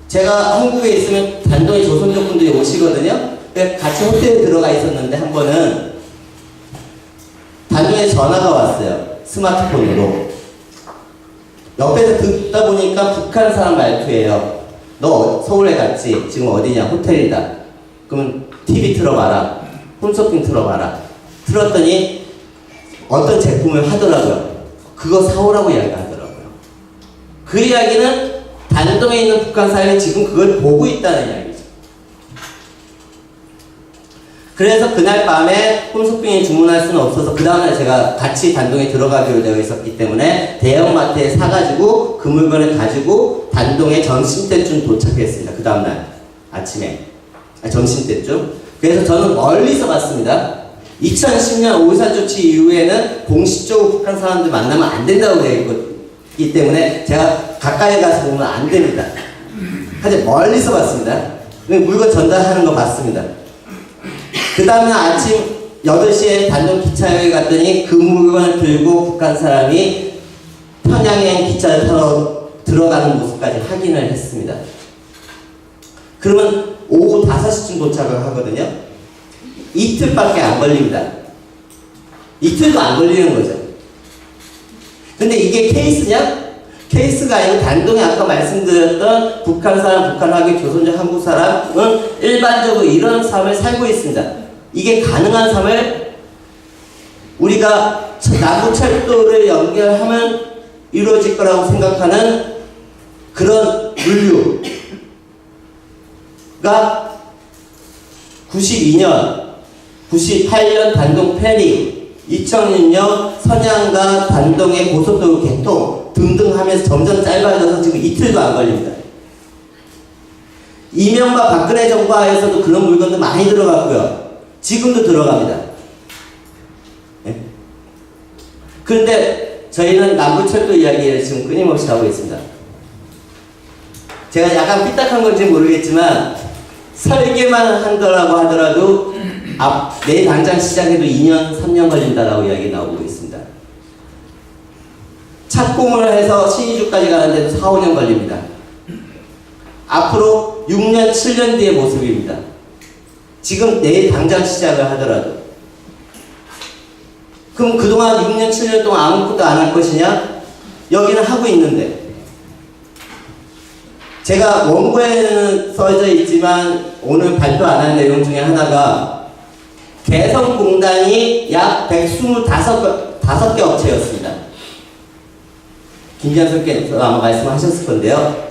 제가 한국에 있으면 단동에 조선족 분들이 오시거든요. 같이 호텔에 들어가 있었는데 한 번은 단동에 전화가 왔어요. 스마트폰으로. 옆에서 듣다 보니까 북한 사람 말투예요. 너 서울에 갔지? 지금 어디냐? 호텔이다. 그러면 TV 틀어봐라. 홈쇼핑 틀어봐라. 틀었더니 어떤 제품을 하더라고요. 그거 사오라고 이야기하더라고요. 그 이야기는 단동에 있는 북한 사회는 지금 그걸 보고 있다는 이야기죠. 그래서 그날 밤에 홈쇼핑에 주문할 수는 없어서 그 다음날 제가 같이 단동에 들어가기로 되어 있었기 때문에 대형마트에 사가지고 그 물건을 가지고 단동에 점심때쯤 도착했습니다. 그 다음날 아침에. 점심때쯤. 그래서 저는 멀리서 봤습니다. 2010년 5.24 조치 이후에는 공식적으로 북한 사람들 만나면 안 된다고 되어 있기 때문에 제가 가까이 가서 보면 안 됩니다. 하여튼 멀리서 봤습니다. 물건 전달하는 거 봤습니다. 그 다음날 아침 8시에 단동 기차역에 갔더니 그 물건을 들고 북한 사람이 평양행 기차를 타러 들어가는 모습까지 확인을 했습니다. 그러면 오후 5시쯤 도착을 하거든요. 이틀밖에 안 걸립니다. 이틀도 안 걸리는 거죠. 근데 이게 케이스냐? 케이스가 아니고 단동에 아까 말씀드렸던 북한 사람, 북한 학교, 조선족 한국 사람은 일반적으로 이런 삶을 살고 있습니다. 이게 가능한 삶을 우리가 남북철도를 연결하면 이루어질 거라고 생각하는 그런 물류가 92년, 98년 단동 패링, 2006년 선양과 단동의 고속도로 개통 등등 하면서 점점 짧아져서 지금 이틀도 안 걸립니다. 이명박 박근혜 정부 하에서도 그런 물건도 많이 들어갔고요. 지금도 들어갑니다. 네? 그런데 저희는 남북철도 이야기를 지금 끊임없이 하고 있습니다. 제가 약간 삐딱한 건지 모르겠지만 설계만 한다라고 하더라도 내일 당장 시작해도 2년, 3년 걸린다라고 이야기 나오고 있습니다. 착공을 해서 신의주까지 가는데도 4, 5년 걸립니다. 앞으로 6년, 7년 뒤의 모습입니다. 지금 내일 당장 시작을 하더라도. 그럼 그동안 6년, 7년 동안 아무것도 안 할 것이냐? 여기는 하고 있는데. 제가 원고에는 써져 있지만 오늘 발표 안 한 내용 중에 하나가 개성공단이 약 125개 업체였습니다. 김jan석께서 아마 말씀하셨을 건데요.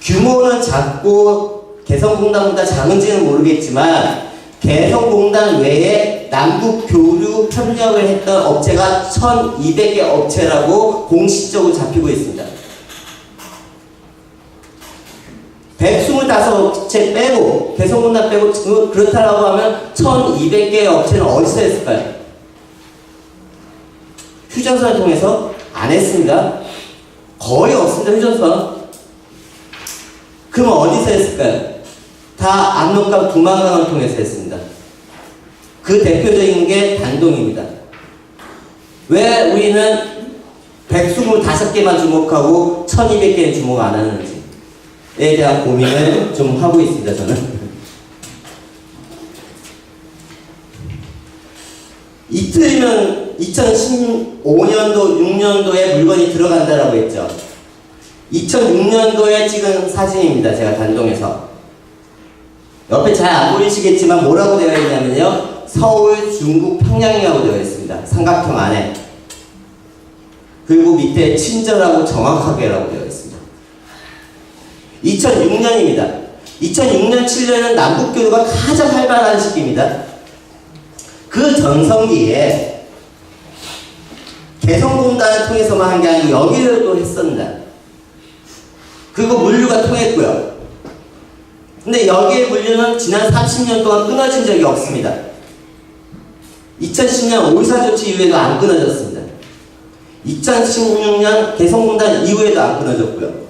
규모는 작고 개성공단보다 작은지는 모르겠지만 개성공단 외에 남북 교류 협력을 했던 업체가 1200개 업체라고 공식적으로 잡히고 있습니다. 125업체 빼고 개성공단 빼고 그렇다라고 하면 1200개의 업체는 어디서 했을까요? 휴전선을 통해서 안 했습니다. 거의 없습니다. 휴전선. 그럼 어디서 했을까요? 다 압록강 두만강을 통해서 했습니다. 그 대표적인 게 단동입니다. 왜 우리는 125개만 주목하고 1200개는 주목 안 하는지에 대한 고민을 좀 하고 있습니다. 저는 이틀이면 2015년도, 6년도에 물건이 들어간다라고 했죠. 2006년도에 찍은 사진입니다. 제가 단동에서. 옆에 잘 안 보이시겠지만 뭐라고 되어 있냐면요. 서울, 중국, 평양이라고 되어 있습니다. 삼각형 안에. 그리고 밑에 친절하고 정확하게라고 되어 있습니다. 2006년입니다. 2006년, 7년은 남북교류가 가장 활발한 시기입니다. 그 전성기에 개성공단을 통해서만 한 게 아니고 여기를 또 했습니다. 그리고 물류가 통했고요. 근데 여기의 물류는 지난 30년 동안 끊어진 적이 없습니다. 2010년 5.14 조치 이후에도 안 끊어졌습니다. 2016년 개성공단 이후에도 안 끊어졌고요.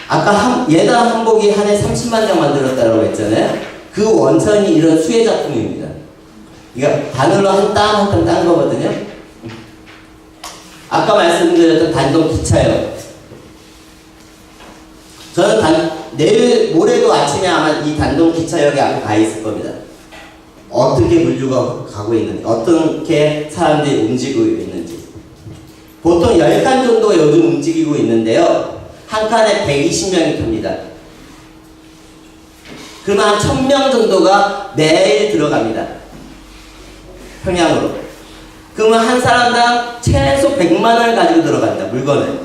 아까 예단 한복이 한 해 30만 장 만들었다고 했잖아요. 그 원천이 이런 수혜 작품입니다. 이거 바늘로 한 땀 한 땀 딴 거거든요. 아까 말씀드렸던 단동 기차요. 저는 내일 모레도 아침에 아마 이 단동 기차역에 앞에 가 있을 겁니다. 어떻게 물류가 가고 있는지, 어떻게 사람들이 움직이고 있는지. 보통 10칸 정도가 요즘 움직이고 있는데요. 한 칸에 120명이 탑니다. 그러면 한 1000명 정도가 매일 들어갑니다. 평양으로. 그러면 한 사람당 최소 100만 원을 가지고 들어간다. 물건을.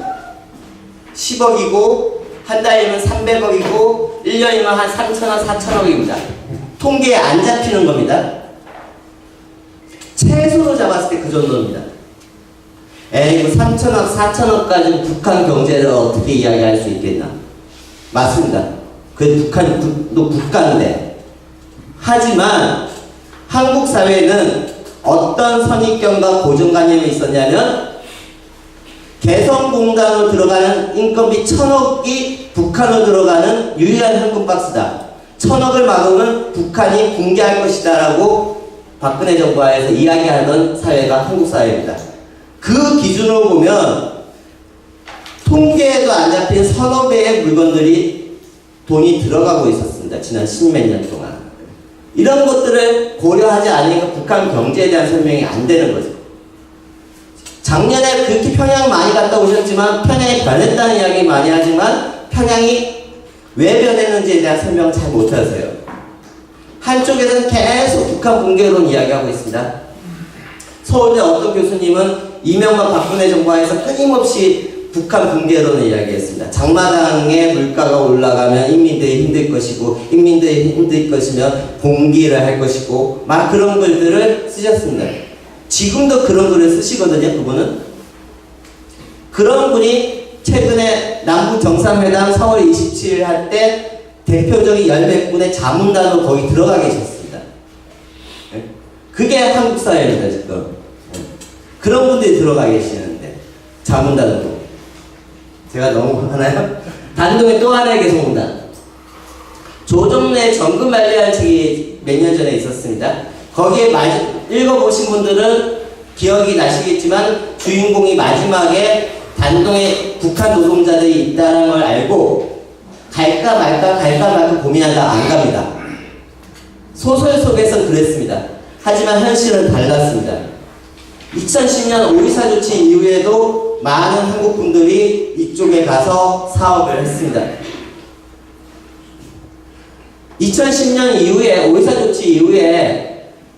10억이고 한 달이면 300억이고 1년이면 한 3천억, 4천억입니다. 통계에 안 잡히는 겁니다. 최소로 잡았을 때 그 정도입니다. 에이, 3천억, 4천억 가지고 북한 경제를 어떻게 이야기할 수 있겠나? 맞습니다. 그 북한도 국가인데. 하지만 한국 사회는 어떤 선입견과 고정관념이 있었냐면 개성공단으로 들어가는 인건비 1000억이 북한으로 들어가는 유일한 현금박스다. 1000억을 막으면 북한이 붕괴할 것이다 라고 박근혜 정부 하에서 이야기하던 사회가 한국 사회입니다. 그 기준으로 보면 통계에도 안 잡힌 서너 배의 물건들이 돈이 들어가고 있었습니다. 지난 10몇 년 동안. 이런 것들을 고려하지 않으니까 북한 경제에 대한 설명이 안 되는 거죠. 작년에 그렇게 평양 많이 갔다 오셨지만 평양이 변했다는 이야기 많이 하지만 평양이 왜 변했는지에 대한 설명 잘 못하세요. 한쪽에서는 계속 북한 붕괴론 이야기하고 있습니다. 서울대 어떤 교수님은 이명박 박근혜 정부 하에서 끊임없이 북한 붕괴론을 이야기했습니다. 장마당의 물가가 올라가면 인민들이 힘들 것이고 인민들이 힘들 것이면 봉기를 할 것이고 막 그런 글들을 쓰셨습니다. 지금도 그런 글을 쓰시거든요. 그분은. 그런 분이 최근에 남북 정상회담 4월 27일 할 때 대표적인 열몇 분의 자문단으로 거기 들어가 계셨습니다. 그게 한국 사회입니다. 지금. 그런 분들이 들어가 계시는데 자문단으로. 제가 너무 하나요? 단동에 또 하나의 개성공단. 조정래 정금 관리할 책이 몇 년 전에 있었습니다. 거기에 읽어보신 분들은 기억이 나시겠지만 주인공이 마지막에 단동에 북한 노동자들이 있다는 걸 알고 갈까 말까 고민하다 안 갑니다. 소설 속에서 그랬습니다. 하지만 현실은 달랐습니다. 2010년 오리사 조치 이후에도 많은 한국 분들이 이쪽에 가서 사업을 했습니다. 2010년 이후에 오리사 조치 이후에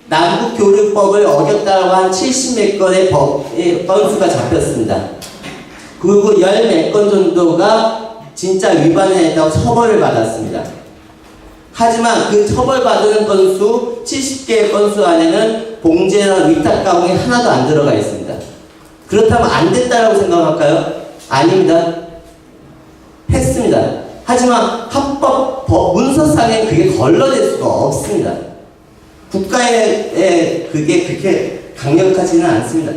남북교류법을 어겼다고 한 70몇 건의 건수가 잡혔습니다. 그리고 10몇 건 정도가 진짜 위반했다고 처벌을 받았습니다. 하지만 그 처벌받은 건수 70개의 건수 안에는 봉제나 위탁 가공이 하나도 안 들어가 있습니다. 그렇다면 안 됐다라고 생각할까요? 아닙니다. 했습니다. 하지만 합법 문서상에 그게 걸러낼 수가 없습니다. 국가에 그게 그렇게 강력하지는 않습니다.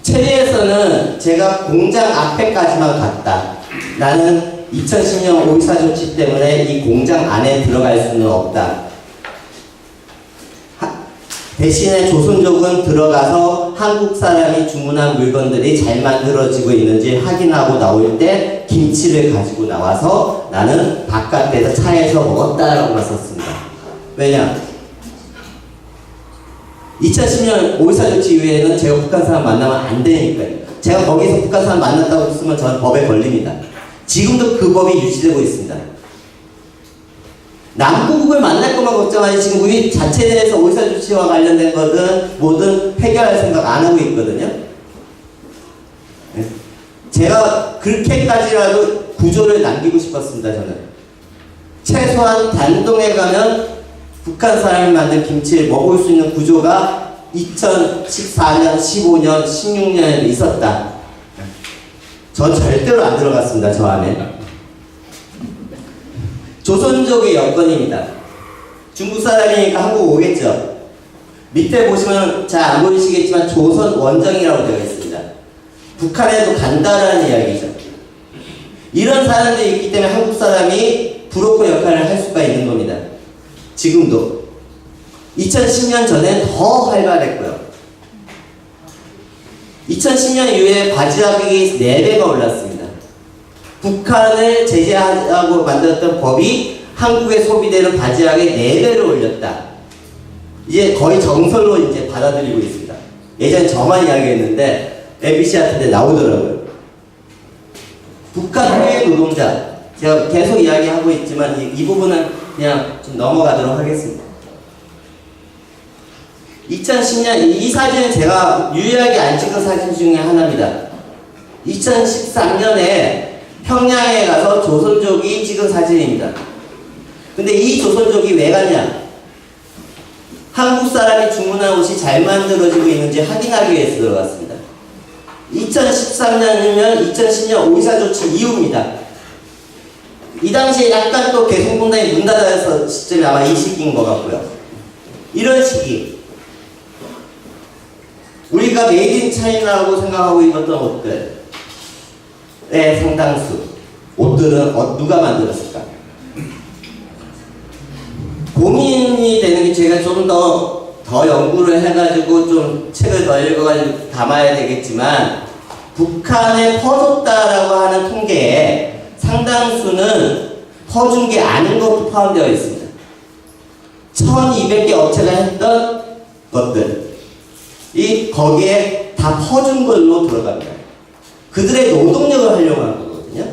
체리에서는 제가 공장 앞에까지만 갔다. 나는 2010년 오이사 조치 때문에 이 공장 안에 들어갈 수는 없다. 대신에 조선족은 들어가서 한국 사람이 주문한 물건들이 잘 만들어지고 있는지 확인하고 나올 때 김치를 가지고 나와서 나는 바깥에서 차에서 먹었다라고만 썼습니다. 왜냐? 2010년 오이사 조치 이후에는 제가 북한 사람 만나면 안 되니까요. 제가 거기서 북한 사람 만났다고 했으면 저는 법에 걸립니다. 지금도 그 법이 유지되고 있습니다. 남국을 만날 것만 걱정하지 지금 우리 자체 내에서 오이사 조치와 관련된 것은 뭐든 해결할 생각 안 하고 있거든요. 제가 그렇게까지라도 구조를 남기고 싶었습니다. 저는 최소한 단동에 가면 북한 사람이 만든 김치를 먹을 수 있는 구조가 2014년, 15년, 16년에도 있었다. 전 절대로 안 들어갔습니다. 저 안에. 조선족의 여건입니다. 중국 사람이니까 한국 오겠죠. 밑에 보시면 잘 안 보이시겠지만 조선 원정이라고 되어 있습니다. 북한에도 간다라는 이야기죠. 이런 사람들이 있기 때문에 한국 사람이 브로커 역할을 할 수가 있는 겁니다. 지금도 2010년 전엔 더 활발했고요. 2010년 이후에 바지락이 4배가 올랐습니다. 북한을 제재하고 만들었던 법이 한국에 소비되는 바지락의 4배를 올렸다. 이제 거의 정설로 이제 받아들이고 있습니다. 예전에 저만 이야기했는데 MBC 같은 데 나오더라고요. 북한 해외 노동자, 제가 계속 이야기하고 있지만 이 부분은 그냥 좀 넘어가도록 하겠습니다. 2010년 이 사진은 제가 유일하게 안 찍은 사진 중에 하나입니다. 2013년에 평양에 가서 조선족이 찍은 사진입니다. 근데 이 조선족이 왜 갔냐? 한국 사람이 주문한 옷이 잘 만들어지고 있는지 확인하기 위해서 들어갔습니다. 2013년이면 2010년 오이사 조치 이후입니다. 이 당시에 약간 또 개성공단이 문 닫아서 시점이 아마 이 시기인 것 같고요. 이런 시기. 우리가 메이드 인 차이나라고 생각하고 입었던 옷들의 상당수. 옷들은 누가 만들었을까? 고민이 되는 게 제가 좀 더 연구를 해가지고 좀 책을 더 읽어가지고 담아야 되겠지만 북한에 퍼줬다라고 하는 통계에 상당수는 퍼준 게 아닌 것도 포함되어 있습니다. 1200개 업체가 했던 것들이 거기에 다 퍼준 걸로 들어갑니다. 그들의 노동력을 활용한 거거든요.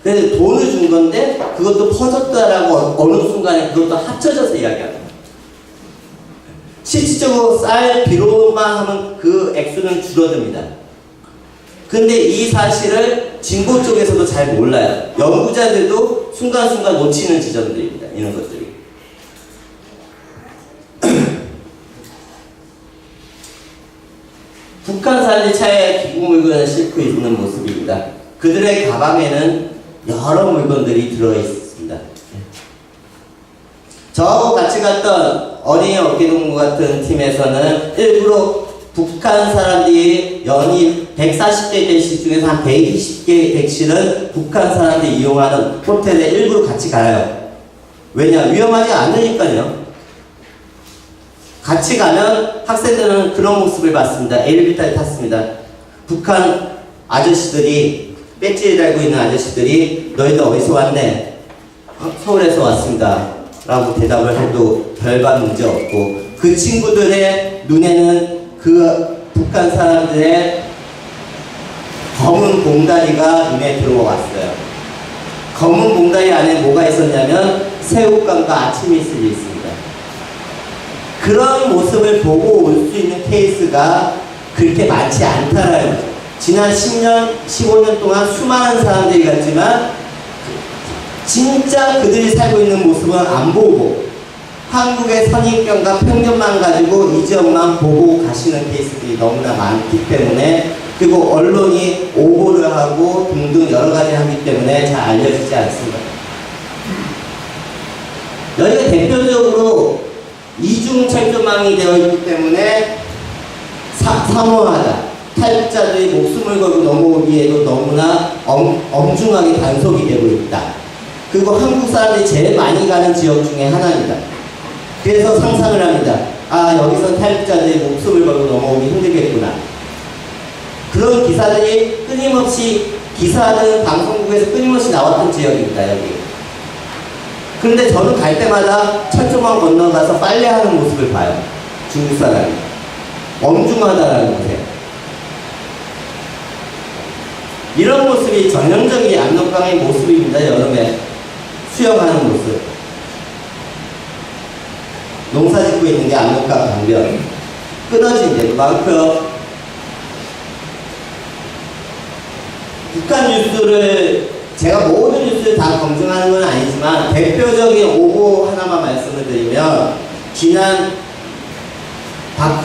그래서 돈을 준 건데 그것도 퍼졌다라고 어느 순간에 그것도 합쳐져서 이야기합니다. 실질적으로 쌀 비료만 하면 그 액수는 줄어듭니다. 근데 이 사실을 진보 쪽에서도 잘 몰라요. 연구자들도 순간순간 놓치는 지점들입니다. 이런 것들이. 북한 사람들이 차에 기부 물건을 싣고 있는 모습입니다. 그들의 가방에는 여러 물건들이 들어있습니다. 저하고 같이 갔던 어린이 어깨동무 같은 팀에서는 일부러 북한 사람들이 연이 140개 객실 중에서 한 120개 객실은 북한 엘리베이터를 이용하는 호텔에 일부러 같이 가요. 왜냐? 위험하지 않으니까요. 같이 가면 학생들은 그런 모습을 봤습니다. 엘리베이터에 탔습니다. 북한 아저씨들이, 배지를 달고 있는 아저씨들이 너희들 어디서 왔네? 서울에서 왔습니다. 라고 대답을 해도 별반 문제 없고, 그 친구들의 눈에는 그 북한 사람들의 검은 봉다리가 눈에 들어왔어요. 검은 봉다리 안에 뭐가 있었냐면 새우깡과 아침이 쓰여 있습니다. 그런 모습을 보고 올 수 있는 케이스가 그렇게 많지 않다라는 거죠. 지난 10년, 15년 동안 수많은 사람들이 갔지만 진짜 그들이 살고 있는 모습은 안 보고 한국의 선입견과 편견만 가지고 이 지역만 보고 가시는 케이스들이 너무나 많기 때문에, 그리고 언론이 오보를 하고 등등 여러 가지 하기 때문에 잘 알려지지 않습니다. 여기가 대표적으로 이중 철조망이 되어 있기 때문에 사모하다. 탈북자들이 목숨을 걸고 넘어오기에도 너무나 엄중하게 단속이 되고 있다. 그리고 한국 사람들이 제일 많이 가는 지역 중에 하나입니다. 그래서 상상을 합니다. 아, 여기서 탈북자들이 목숨을 걸고 넘어오기 힘들겠구나. 그런 기사들이 끊임없이, 기사는 방송국에서 끊임없이 나왔던 지역입니다, 여기. 그런데 저는 갈 때마다 철조망 건너가서 빨래하는 모습을 봐요. 중국 사람이. 엄중하다라는 거예요. 이런 모습이 전형적인 압록강의 모습입니다, 여름에. 수영하는 모습. 농사 짓고 있는 게 압록강 강변. 끊어진 데도 많고요. 북한 뉴스를, 제가 모든 뉴스를 다 검증하는 건 아니지만 대표적인 오보 하나만 말씀을 드리면, 지난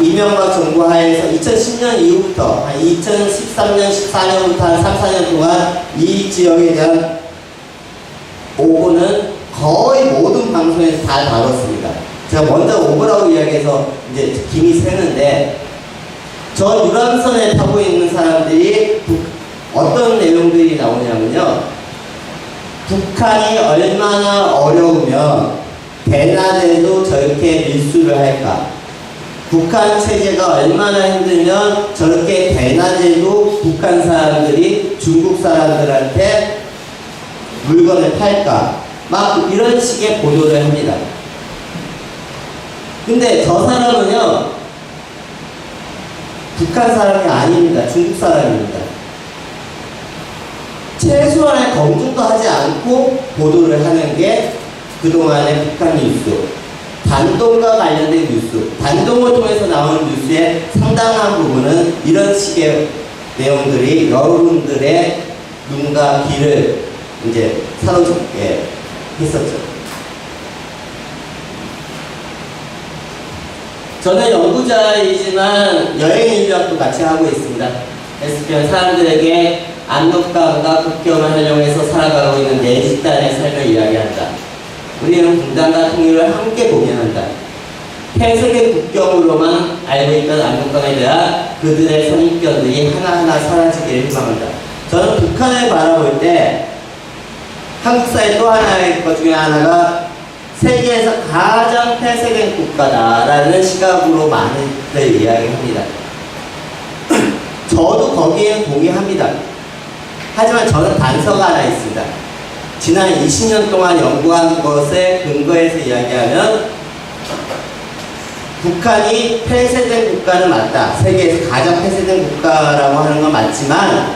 이명박 정부 하에서 2010년 이후부터 한 2013년, 14년부터 한 3, 4년 동안 이 지역에 대한 오보는 거의 모든 방송에서 다 다뤘습니다. 제가 먼저 오보라고 이야기해서 이제 김이 새는데, 저 유람선에 타고 있는 사람들이 어떤 내용들이 나오냐면요. 북한이 얼마나 어려우면 대낮에도 저렇게 밀수를 할까? 북한 체제가 얼마나 힘들면 저렇게 대낮에도 북한 사람들이 중국 사람들한테 물건을 팔까? 막 이런 식의 보도를 합니다. 근데 저 사람은요, 북한 사람이 아닙니다. 중국 사람입니다. 최소한의 검증도 하지 않고 보도를 하는 게 그동안의 북한 뉴스, 단동과 관련된 뉴스, 단동을 통해서 나오는 뉴스의 상당한 부분은 이런 식의 내용들이 여러분들의 눈과 귀를 이제 사로잡게 했었죠. 저는 연구자이지만 여행 인류학도 같이 하고 있습니다. 그래서 사람들에게 압록강과 국경을 활용해서 살아가고 있는 내 집단의 삶을 이야기한다. 우리는 분단과 통일을 함께 공유한다. 폐쇄된 국경으로만 알고 있던 압록강에 대한 그들의 선입견들이 하나하나 사라지기를 희망한다. 저는 북한을 바라볼 때 한국사의 또 하나의 것 중에 하나가 세계에서 가장 폐쇄된 국가다라는 시각으로 많이들 이야기합니다. 저도 거기에 동의합니다. 하지만 저는 단서가 하나 있습니다. 지난 20년 동안 연구한 것에 근거해서 이야기하면 북한이 폐쇄된 국가는 맞다. 세계에서 가장 폐쇄된 국가라고 하는 건 맞지만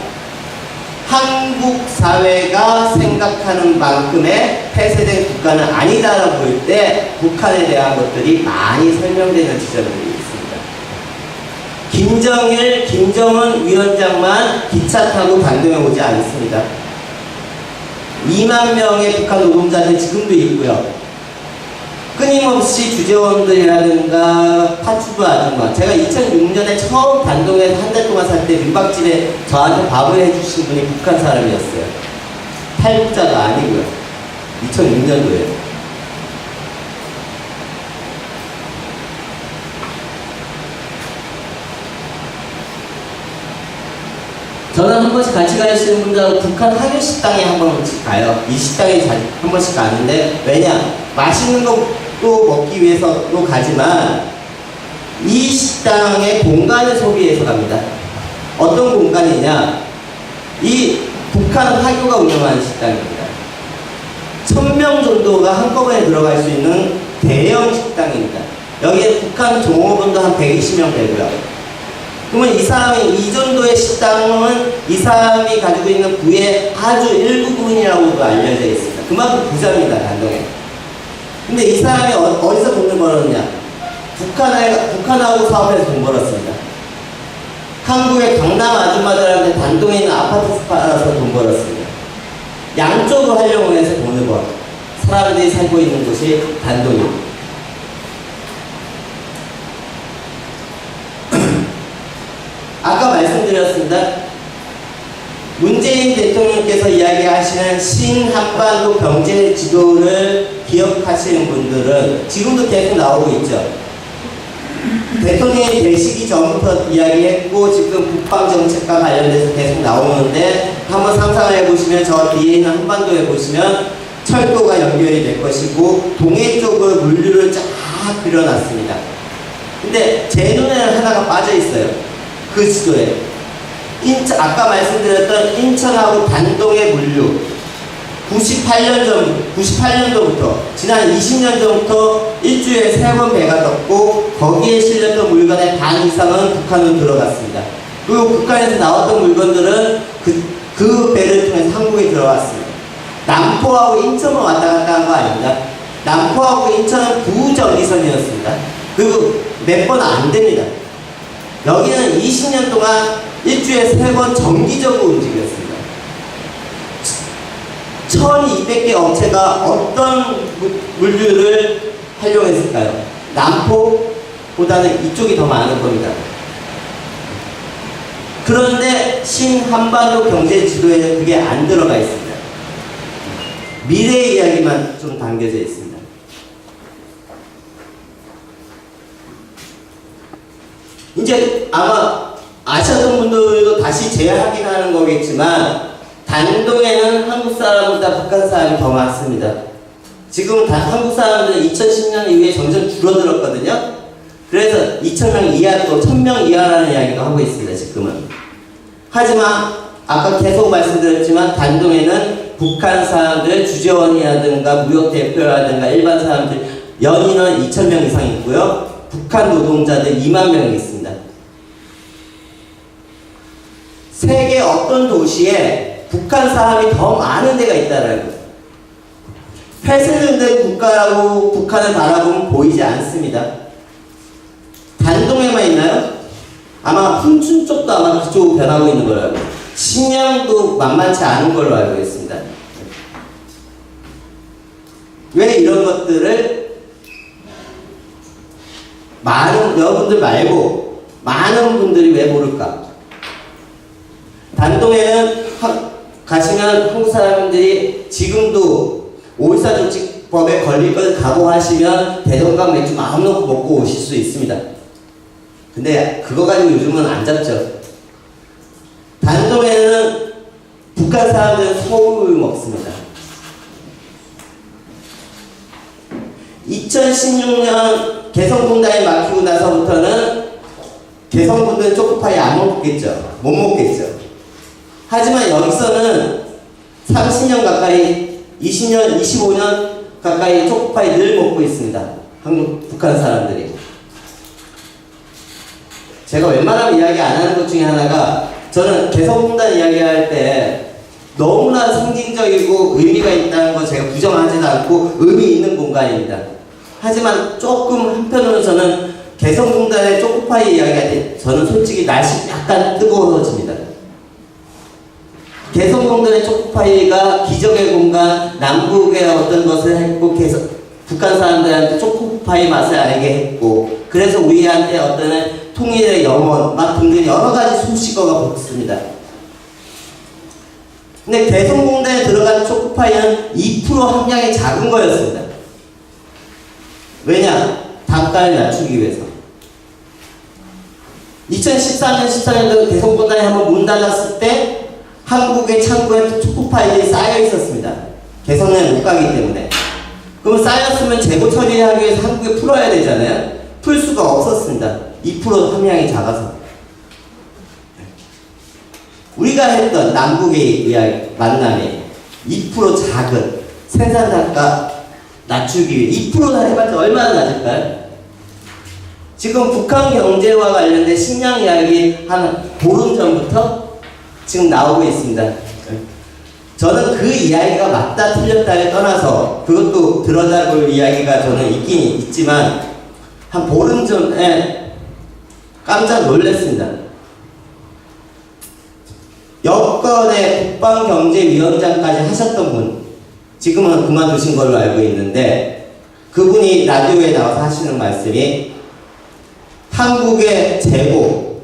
한국 사회가 생각하는 만큼의 폐쇄된 국가는 아니다라고 볼 때 북한에 대한 것들이 많이 설명되는 지점들이 있습니다. 김정일, 김정은 위원장만 기차 타고 반동에 오지 않습니다. 2만 명의 북한 노동자들 지금도 있고요. 끊임없이 주재원들이라든가 파출부라든가 제가 2006년에 처음 단동에서 한 달 동안 살 때 민박집에 저한테 밥을 해주신 분이 북한 사람이었어요. 탈북자가 아니고요. 2006년도에. 저는 한 번씩 같이 가시는 분들하고 북한 한일 식당에 한 번씩 가요. 이 식당에 한 번씩 가는데 왜냐? 맛있는 것도 먹기 위해서도 가지만 이 식당의 공간을 소비해서 갑니다. 어떤 공간이냐? 이 북한 화교가 운영하는 식당입니다. 1000명 정도가 한꺼번에 들어갈 수 있는 대형 식당입니다. 여기에 북한 종업원도 한 120명 되고요. 그러면 이 정도의 식당은 이 사람이 가지고 있는 부의 아주 일부 부분이라고도 알려져 있습니다. 그만큼 부자입니다, 단동에. 근데 이 사람이 어디서 돈을 벌었냐? 북한하고 사업해서 돈 벌었습니다. 한국의 강남 아줌마들한테 단동에 있는 아파트 팔아서 돈 벌었습니다. 양쪽으로 하려고 해서 돈을 벌어. 사람들이 살고 있는 곳이 단동입니다. 아까 말씀드렸습니다. 문재인 대통령께서 이야기하시는 신한반도 경제 지도를 기억하시는 분들은 지금도 계속 나오고 있죠. 대통령이 되시기 전부터 이야기했고 지금 국방정책과 관련돼서 계속 나오는데 한번 상상을 해보시면 저 뒤에 있는 한반도에 보시면 철도가 연결이 될 것이고 동해 쪽으로 물류를 쫙 그려놨습니다. 근데 제 눈에는 하나가 빠져 있어요. 그 지도에 아까 말씀드렸던 인천하고 단동의 물류 98년도부터 지난 20년 전부터 일주일에 3번 배가 떴고 거기에 실렸던 물건의 반 이상은 북한으로 들어갔습니다. 그리고 북한에서 나왔던 물건들은 그 배를 통해서 한국에 들어왔습니다. 남포하고 인천만 왔다 갔다 한 거 아닙니다. 남포하고 인천은 부정기선이었습니다. 그리고 몇 번 안 됩니다. 여기는 20년 동안 일주일에 3번 정기적으로 움직였습니다. 1200개 업체가 어떤 물류를 활용했을까요? 남포보다는 이쪽이 더 많은 겁니다. 그런데 신한반도 경제지도에는 그게 안 들어가 있습니다. 미래의 이야기만 좀 담겨져 있습니다. 이제 아마 아셨던 분들도 다시 재확인하는 거겠지만 단동에는 한국 사람보다 북한 사람이 더 많습니다. 지금 한국 사람들은 2010년 이후에 점점 줄어들었거든요. 그래서 2,000명 이하도 1,000명 이하라는 이야기도 하고 있습니다. 지금은. 하지만 아까 계속 말씀드렸지만 단동에는 북한 사람들 주재원이라든가 무역 대표라든가 일반 사람들 연인원 2,000명 이상 있고요. 북한 노동자들 2만 명이 있습니다. 세계 어떤 도시에 북한 사람이 더 많은 데가 있다는 거예요. 폐쇄된 국가라고 북한을 바라보면 보이지 않습니다. 단동에만 있나요? 아마 훈춘 쪽도 아마 그쪽으로 변하고 있는 걸로 알고 있습니다. 신양도 만만치 않은 걸로 알고 있습니다. 왜 이런 것들을 여러분들 말고 많은 분들이 왜 모를까? 단동에는 가시면 한국 사람들이 지금도 5.14 조직법에 걸릴 걸 각오하시면 대동강 맥주 마음 놓고 먹고 오실 수 있습니다. 근데 그거 가지고 요즘은 안 잡죠. 단동에는 북한 사람들은 소우를 먹습니다. 2016년 개성공단이 막히고 나서부터는 개성분들은 초코파이 안 먹겠죠. 못 먹겠죠. 하지만 여기서는 30년 가까이, 20년, 25년 가까이 초코파이 늘 먹고 있습니다. 북한 사람들이. 제가 웬만하면 이야기 안 하는 것 중에 하나가 저는 개성공단 이야기할 때 너무나 상징적이고 의미가 있다는 거 제가 부정하지도 않고 의미 있는 공간입니다. 하지만 조금 한편으로 저는 개성공단의 초코파이 이야기할 때 저는 솔직히 날씨 약간 뜨거워집니다. 개성공단의 초코파이가 기적의 공간, 남북의 어떤 것을 했고 북한 사람들한테 초코파이 맛을 알게 했고 그래서 우리한테 어떤 통일의 영원 막 등등 여러 가지 수식어가 붙습니다. 근데 개성공단에 들어간 초코파이는 2% 함량이 작은 거였습니다. 왜냐? 단가를 낮추기 위해서. 2014년, 14년도 개성공단이 한번 문 닫았을 때 한국의 창고에 초코파이들이 쌓여 있었습니다. 개성에 못 가기 때문에. 그럼 쌓였으면 재고 처리하기 위해서 한국에 풀어야 되잖아요. 풀 수가 없었습니다. 2% 함량이 작아서. 우리가 했던 남북의 이야기, 만남이 2% 작은 생산 단가 낮추기 위해 2%나 해봤자 얼마나 낮을까요? 지금 북한 경제와 관련된 식량 이야기 한 보름 전부터 지금 나오고 있습니다. 저는 그 이야기가 맞다 틀렸다를 떠나서 그것도 들여다볼 이야기가 저는 있긴 있지만 한 보름 전에 깜짝 놀랐습니다. 여권의 국방경제위원장까지 하셨던 분, 지금은 그만두신 걸로 알고 있는데 그분이 라디오에 나와서 하시는 말씀이 한국의 재고,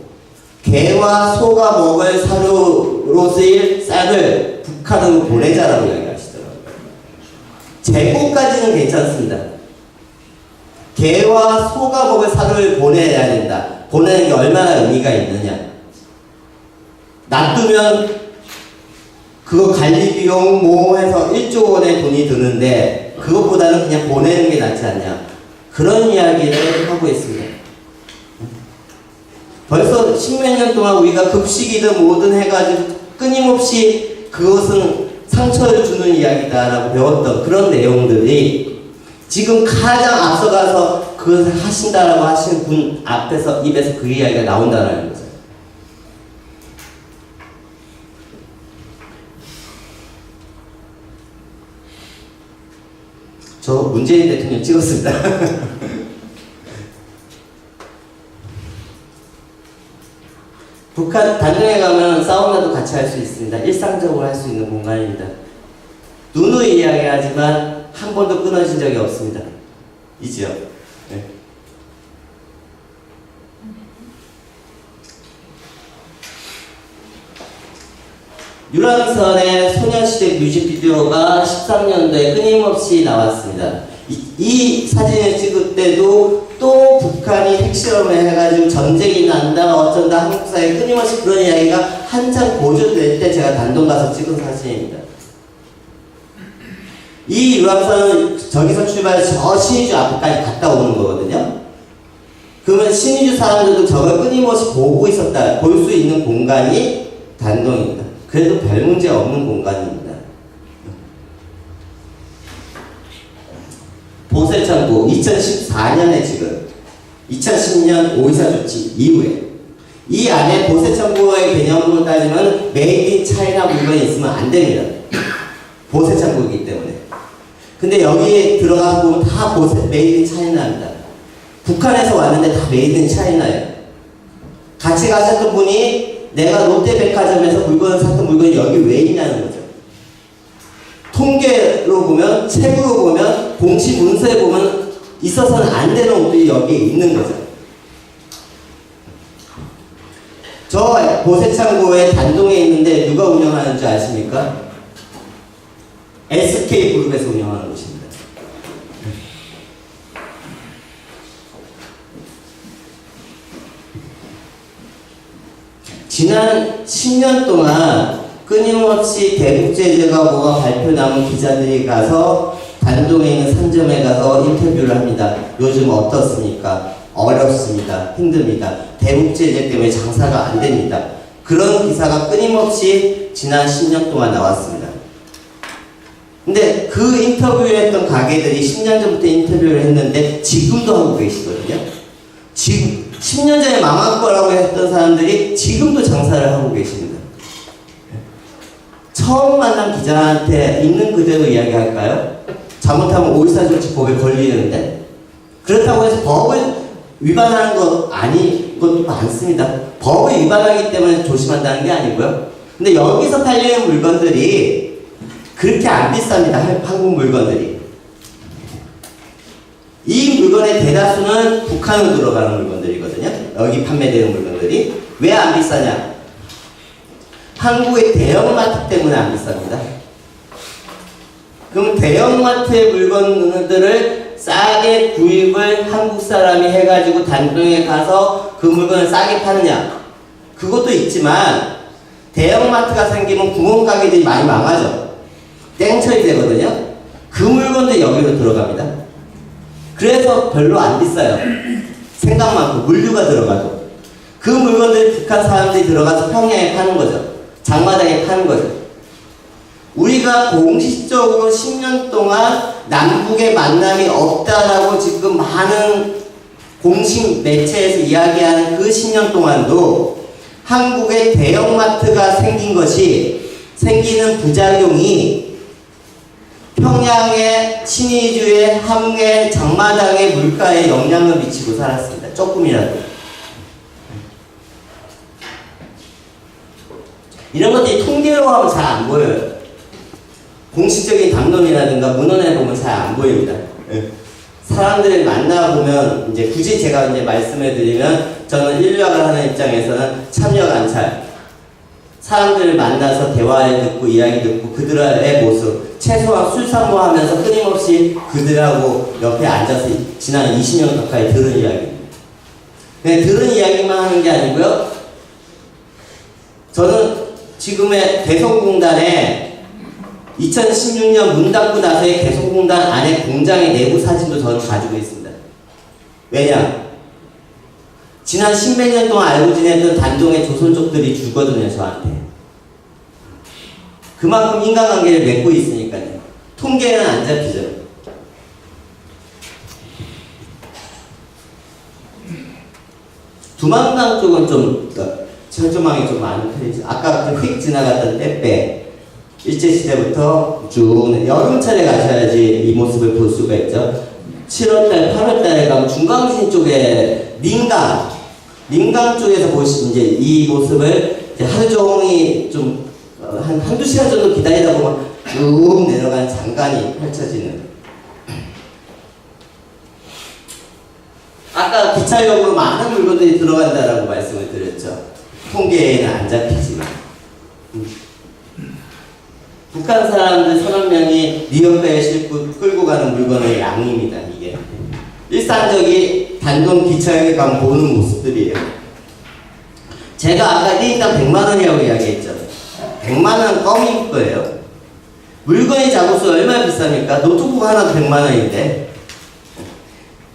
개와 소가 먹을 사료로 쓰일 쌀을 북한으로 보내자라고 이야기하시더라고요. 재고까지는 괜찮습니다. 개와 소가 먹을 사료를 보내야 된다. 보내는 게 얼마나 의미가 있느냐. 놔두면 그거 관리 비용 뭐 해서 1조 원의 돈이 드는데 그것보다는 그냥 보내는 게 낫지 않냐. 그런 이야기를 하고 있습니다. 벌써 십몇 년 동안 우리가 급식이든 뭐든 해가지고 끊임없이 그것은 상처를 주는 이야기다라고 배웠던 그런 내용들이 지금 가장 앞서가서 그것을 하신다라고 하시는 분 앞에서 입에서 그 이야기가 나온다는 거죠. 저 문재인 대통령 찍었습니다. 북한 단둥에 가면 사우나도 같이 할 수 있습니다. 일상적으로 할 수 있는 공간입니다. 누누이 이야기하지만 한 번도 끊어진 적이 없습니다. 이 지역. 네. 유람선의 소녀시대 뮤직비디오가 13년도에 끊임없이 나왔습니다. 이 사진을 찍을 때도 또 북한이 핵실험을 해가지고 전쟁이 난다 어쩐다 한국사에 끊임없이 그런 이야기가 한참 고조될 때 제가 단동 가서 찍은 사진입니다. 이 유람선은 저기서 출발해서 저 신의주 앞까지 갔다 오는 거거든요. 그러면 신의주 사람들도 저걸 끊임없이 보고 있었다, 볼 수 있는 공간이 단동입니다. 그래도 별 문제 없는 공간입니다. 보세창고 2014년에 지금 2010년 5.24 조치 이후에 이 안에 보세창고의 개념으로 따지면 메이드 인 차이나 물건이 있으면 안 됩니다. 보세창고이기 때문에. 근데 여기에 들어가서 보면 다 메이드 인 차이나입니다. 북한에서 왔는데 다 메이드 인 차이나예요. 같이 가셨던 분이 내가 롯데백화점에서 물건을 샀던 물건이 여기 왜 있냐는 거죠. 통계로 보면, 책으로 보면, 공시 문서에 보면 있어서는 안 되는 옷들이 여기에 있는 거죠. 저 보세창고에 단동에 있는데 누가 운영하는 줄 아십니까? SK그룹에서 운영하는 곳입니다. 지난 10년 동안 끊임없이 대북제재가 뭐가 발표 나면 기자들이 가서 단동에 있는 상점에 가서 인터뷰를 합니다. 요즘 어떻습니까? 어렵습니다. 힘듭니다. 대북제재 때문에 장사가 안 됩니다. 그런 기사가 끊임없이 지난 10년 동안 나왔습니다. 근데 그 인터뷰했던 가게들이 10년 전부터 인터뷰를 했는데 지금도 하고 계시거든요. 지금 10년 전에 망할 거라고 했던 사람들이 지금도 장사를 하고 계십니다. 처음 만난 기자한테 있는 그대로 이야기할까요? 잘못하면 오이사조치법에 걸리는데, 그렇다고 해서 법을 위반하는 거 아닌 것도 많습니다. 법을 위반하기 때문에 조심한다는 게 아니고요. 근데 여기서 팔리는 물건들이 그렇게 안 비쌉니다. 한국 물건들이. 이 물건의 대다수는 북한으로 들어가는 물건들이거든요. 여기 판매되는 물건들이. 왜 안 비싸냐? 한국의 대형마트 때문에 안 비쌉니다. 그럼 대형마트의 물건들을 싸게 구입을 한국 사람이 해가지고 단동에 가서 그 물건을 싸게 파느냐? 그것도 있지만 대형마트가 생기면 구멍가게들이 많이 망하죠. 땡처리 되거든요. 그 물건도 여기로 들어갑니다. 그래서 별로 안 비싸요. 생각 많고 물류가 들어가도. 그 물건들 북한 사람들이 들어가서 평양에 파는 거죠. 장마당에 파는 거죠. 우리가 공식적으로 10년 동안 남북의 만남이 없다라고 지금 많은 공식 매체에서 이야기하는 그 10년 동안도 한국의 대형마트가 생기는 부작용이 평양의 신의주의 함흥의 장마당의 물가에 영향을 미치고 살았습니다. 조금이라도. 이런 것들이 통계로 하면 잘 안 보여요. 공식적인 담론이라든가 문헌에 보면 잘 안 보입니다. 사람들을 만나보면, 이제 굳이 제가 이제 말씀을 드리면, 저는 인류학을 하는 입장에서는 참여 관찰, 사람들을 만나서 대화를 듣고 이야기 듣고 그들의 모습, 최소한 술산모 하면서 끊임없이 그들하고 옆에 앉아서 지난 20년 가까이 들은 이야기입니다. 그냥 들은 이야기만 하는 게 아니고요. 저는 지금의 개성공단에 2016년 문 닫고 나서의 개성공단 안에 공장의 내부 사진도 저는 가지고 있습니다. 왜냐? 지난 10몇 년 동안 알고 지냈던 단동의 조선족들이 주거든요, 저한테. 그만큼 인간관계를 맺고 있으니까요. 통계는 안 잡히죠. 두만강 쪽은 좀 철조망이 좀 많은 편이죠. 아까 그 휙 지나갔던 때빼 일제시대부터 쭉 여름철에 가셔야지 이 모습을 볼 수가 있죠. 7월달, 8월달에 가면 중강진 쪽에 민강 쪽에서 보시면 이제 이 모습을 이제 하루 종일 좀 한두 시간 정도 기다리다 보면 쭉 내려간 장관이 펼쳐지는. 아까 기차역으로 많은 물건들이 들어간다라고 말씀을 드렸죠. 통계에는 안 잡히지만. 북한 사람들 30명이 리어카에 싣고 끌고 가는 물건의 양입니다, 이게. 일상적인 단돈 기차역에 가면 보는 모습들이에요. 제가 아까 1인당 100만원이라고 이야기했죠. 100만원 껌일 거예요. 물건의 작업수 얼마나 비쌉니까? 노트북 하나도 100만원인데.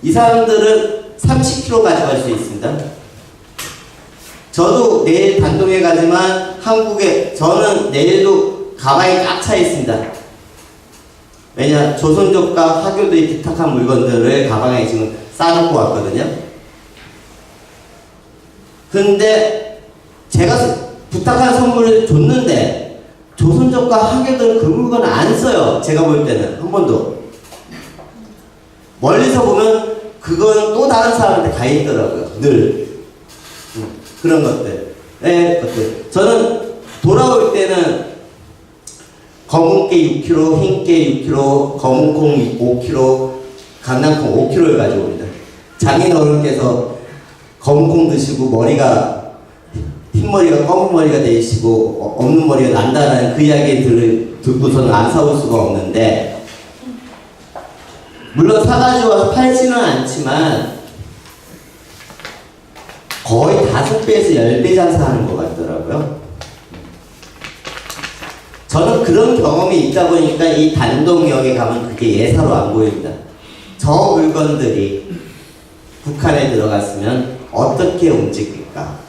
이 사람들은 30kg 가져갈 수 있습니다. 저도 내일 단동에 가지만 저는 내일도 가방이 꽉 차 있습니다. 왜냐, 조선족과 화교들이 부탁한 물건들을 가방에 지금 싸놓고 왔거든요. 근데 제가 부탁한 선물을 줬는데 조선족과 화교들은 그 물건을 안 써요. 제가 볼 때는 한 번도. 멀리서 보면 그건 또 다른 사람한테 가 있더라고요. 늘. 그런 것들. 네, 것들. 저는 돌아올 때는 검은깨 6kg, 흰깨 6kg, 검은콩 5kg, 강낭콩 5kg를 가지고 옵니다. 장인 어른께서 검은콩 드시고 머리가 흰머리가 검은 머리가 되시고 없는 머리가 난다는 그 이야기 듣고서는 안 사올 수가 없는데, 물론 사가지고 와서 팔지는 않지만 거의 5배에서 10배 장사하는 것 같더라고요. 저는 그런 경험이 있다 보니까 이 단동역에 가면 그게 예사로 안 보입니다. 저 물건들이 북한에 들어갔으면 어떻게 움직일까?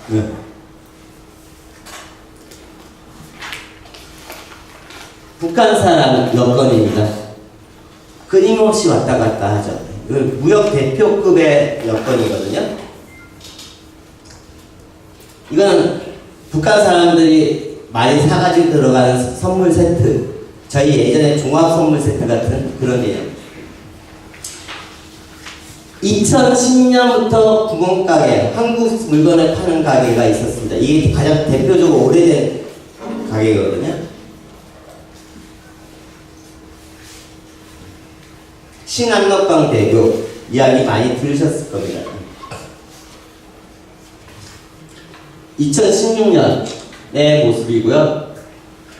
북한 사람 여건입니다. 끊임없이 왔다 갔다 하죠. 무역 대표급의 여건이거든요. 이건 북한 사람들이 많이 사가지고 들어가는 선물 세트. 저희 예전에 종합 선물 세트 같은 그런 개념. 2010년부터 구멍가게, 한국 물건을 파는 가게가 있었습니다. 이게 가장 대표적으로 오래된 가게거든요. 신안덕강 대교 이야기 많이 들으셨을 겁니다. 2016년의 모습이고요.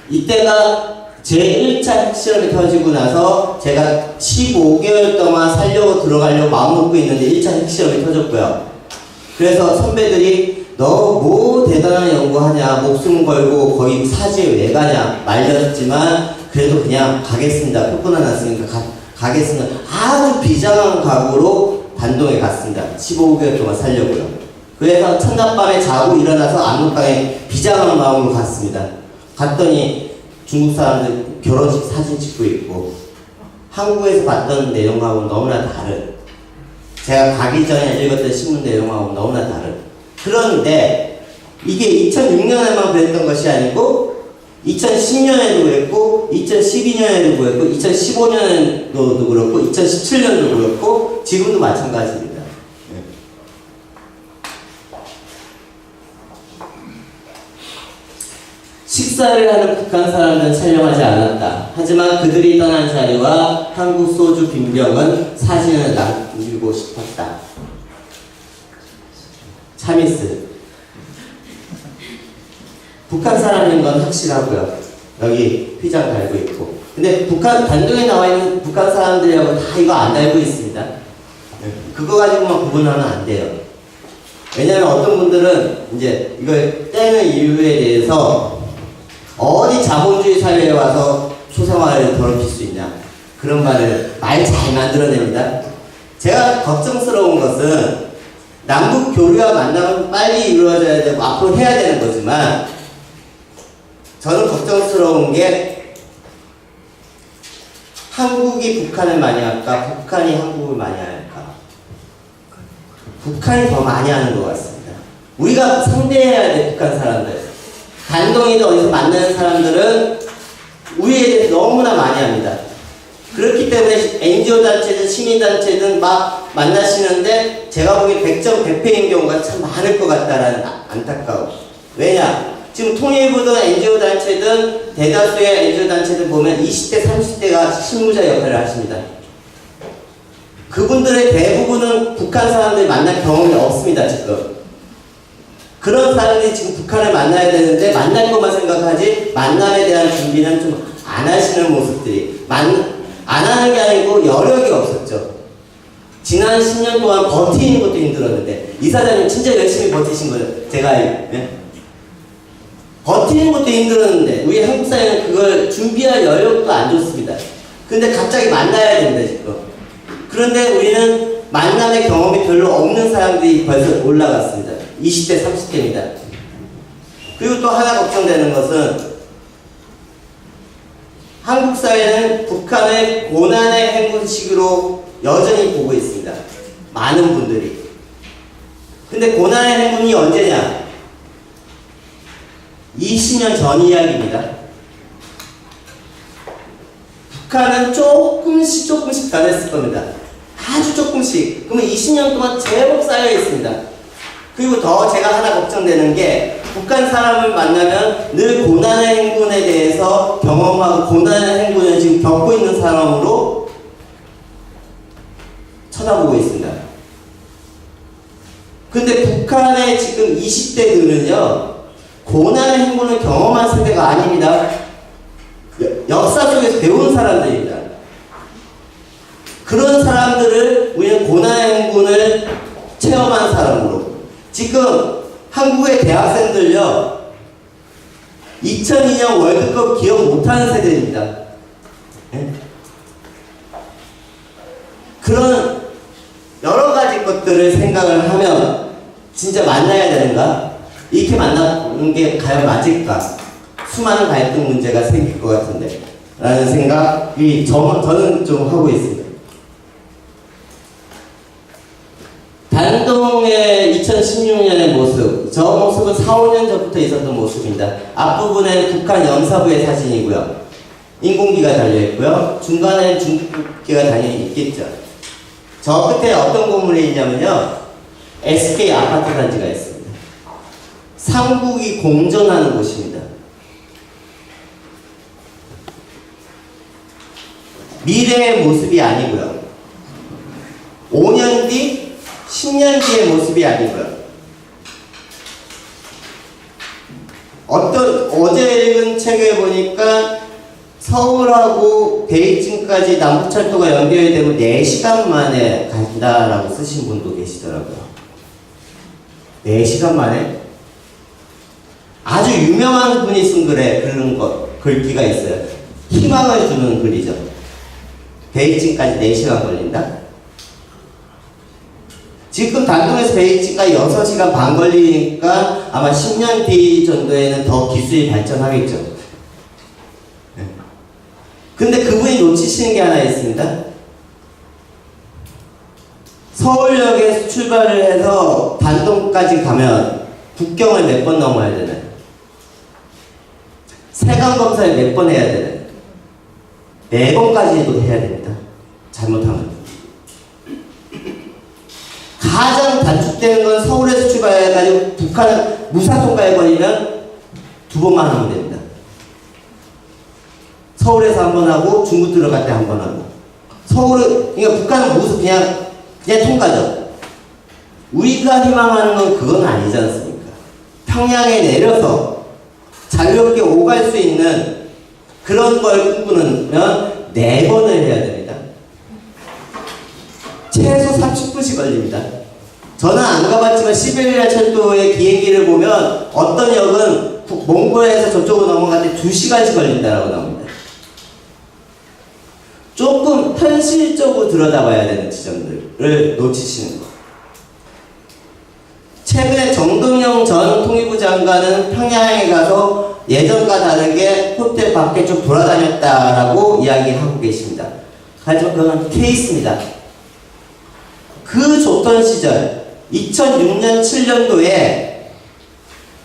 이때가 제 1차 핵실험이 터지고 나서 제가 15개월 동안 살려고 들어가려고 마음 먹고 있는데 1차 핵실험이 터졌고요. 그래서 선배들이 너 뭐 대단한 연구하냐, 목숨 걸고 거기 사지에 왜 가냐 말렸지만 그래도 그냥 가겠습니다. 표본 났으니까 가겠습니다. 아주 비장한 각오로 단동에 갔습니다. 15개월 동안 살려고요. 그래서 첫날밤에 자고 일어나서 압록강에 비장한 마음으로 갔습니다. 갔더니 중국 사람들 결혼식 사진 찍고 있고 한국에서 봤던 내용하고 너무나 다른, 제가 가기 전에 읽었던 신문 내용하고 너무나 다른. 그런데 이게 2006년에만 그랬던 것이 아니고 2010년에도 그랬고 2012년에도 그랬고 2015년에도 그렇고 2017년도 그렇고 지금도 마찬가지입니다. 식사를 하는 북한 사람들은 촬영하지 않았다. 하지만 그들이 떠난 자리와 한국 소주 빈병은 사진을 남기고 싶었다. 차미스. 북한 사람인 건 확실하고요. 여기 휘장 달고 있고. 근데 북한 단둥에 나와 있는 북한 사람들이라고 다 이거 안 달고 있습니다. 그거 가지고만 구분하면 안 돼요. 왜냐하면 어떤 분들은 이제 이걸 떼는 이유에 대해서 어디 자본주의 사회에 와서 소생활을 더럽힐 수 있냐 그런 말을 말 잘 만들어냅니다. 제가 걱정스러운 것은 남북 교류와 만남은 빨리 이루어져야 되고 앞으로 해야 되는 거지만 저는 걱정스러운 게 한국이 북한을 많이 할까 북한이 한국을 많이 할까. 북한이 더 많이 하는 것 같습니다. 우리가 상대해야 돼. 북한 사람들 단동이든 어디서 만나는 사람들은 우리에 대해서 너무나 많이 합니다. 그렇기 때문에 NGO 단체든 시민단체든 막 만나시는데 제가 보기에 100점 100패인 경우가 참 많을 것 같다라는 안타까움. 왜냐? 지금 통일부든 NGO 단체든 대다수의 NGO 단체들 보면 20대 30대가 실무자 역할을 하십니다. 그분들의 대부분은 북한 사람들 만날 경험이 없습니다. 지금 그런 사람들이 지금 북한을 만나야 되는데 만날 것만 생각하지 만남에 대한 준비는 좀 안 하시는 모습들이 안 하는 게 아니고 여력이 없었죠. 지난 10년 동안 버티는 것도 힘들었는데 이사장님 진짜 열심히 버티신 거예요. 제가 버티는 것도 힘들었는데 우리 한국 사회는 그걸 준비할 여력도 안 좋습니다. 근데 갑자기 만나야 됩니다. 지금. 그런데 우리는 만남의 경험이 별로 없는 사람들이 벌써 올라갔습니다. 20대 30대입니다. 그리고 또 하나 걱정되는 것은 한국 사회는 북한의 고난의 행군식으로 여전히 보고 있습니다. 많은 분들이. 근데 고난의 행군이 언제냐? 20년 전 이야기입니다. 북한은 조금씩 변했을 겁니다. 아주 조금씩. 그러면 20년 동안 제법 쌓여 있습니다. 그리고 더 제가 하나 걱정되는 게 북한 사람을 만나면 늘 고난의 행군에 대해서 경험하고 고난의 행군을 지금 겪고 있는 사람으로 쳐다보고 있습니다. 근데 북한의 지금 20대들은요 고난의 행군을 경험한 세대가 아닙니다. 역사 속에서 배운 사람들입니다. 그런 사람들을 우리는 고난의 행군을 체험한 사람으로 지금 한국의 대학생들요 2002년 월드컵 기억 못하는 세대입니다. 네? 그런 여러 가지 것들을 생각을 하면 진짜 만나야 되는가? 이렇게 만나는 게 과연 맞을까? 수많은 갈등 문제가 생길 것 같은데 라는 생각이 저는 좀 하고 있습니다. 단동의 2016년의 모습, 저 모습은 4, 5년 전부터 있었던 모습입니다. 앞부분에 북한 영사부의 사진이고요. 인공기가 달려있고요. 중간에 중국기가 당연히 있겠죠. 저 끝에 어떤 건물이 있냐면요. SK 아파트 단지가 있습니다. 삼국이 공존하는 곳입니다. 미래의 모습이 아니고요. 5년 뒤, 10년 뒤의 모습이 아니고요. 어제 읽은 책에 보니까 서울하고 베이징까지 남부철도가 연결이 되면 4시간 만에 간다라고 쓰신 분도 계시더라고요. 4시간 만에? 아주 유명한 분이 쓴 글귀가 있어요. 희망을 주는 글이죠. 베이징까지 4시간 걸린다? 지금 단동에서 베이징까지 6시간 반 걸리니까 아마 10년 뒤 정도에는 더 기술이 발전하겠죠. 근데 그분이 놓치시는 게 하나 있습니다. 서울역에서 출발을 해서 단동까지 가면 국경을 몇 번 넘어야 되나요? 세관 검사를 몇 번 해야 되나요? 4번까지도 해야 됩니다. 잘못하면. 가장 단축되는 건 서울에서 출발해가지고 북한 무사통과에 걸리면 2번만 하면 됩니다. 서울에서 한 번 하고 중국 들어갈 때 한 번 하고. 그러니까 북한은 그냥 통과죠. 우리가 희망하는 건 그건 아니지 않습니까? 평양에 내려서 자유롭게 오갈 수 있는 그런 걸 꿈꾸면 4번을 해야 됩니다. 최소 30분씩 걸립니다. 저는 안 가봤지만 시베리아 철도의 비행기를 보면 어떤 역은 몽골에서 저쪽으로 넘어갈 때 2시간씩 걸린다고 나옵니다. 조금 현실적으로 들여다봐야 되는 지점들을 놓치시는 것. 최근에 정동영 전 통일부 장관은 평양에 가서 예전과 다르게 호텔 밖에 좀 돌아다녔다라고 이야기하고 계십니다. 하지만 그건 케이스입니다. 그 좋던 시절 2006년 7년도에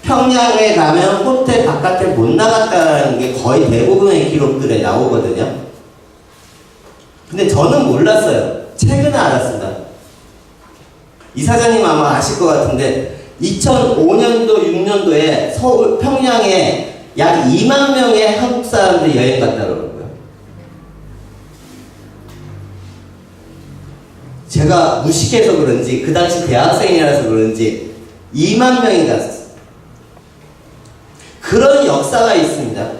평양에 가면 호텔 바깥에 못 나갔다는 게 거의 대부분의 기록들에 나오거든요. 근데 저는 몰랐어요. 최근에 알았습니다. 이 사장님 아마 아실 것 같은데 2005년도 6년도에 서울 평양에 약 2만 명의 한국 사람들이 여행 갔다고 제가 무식해서 그런지 그 당시 대학생이라서 그런지 2만 명이 갔었어요. 그런 역사가 있습니다.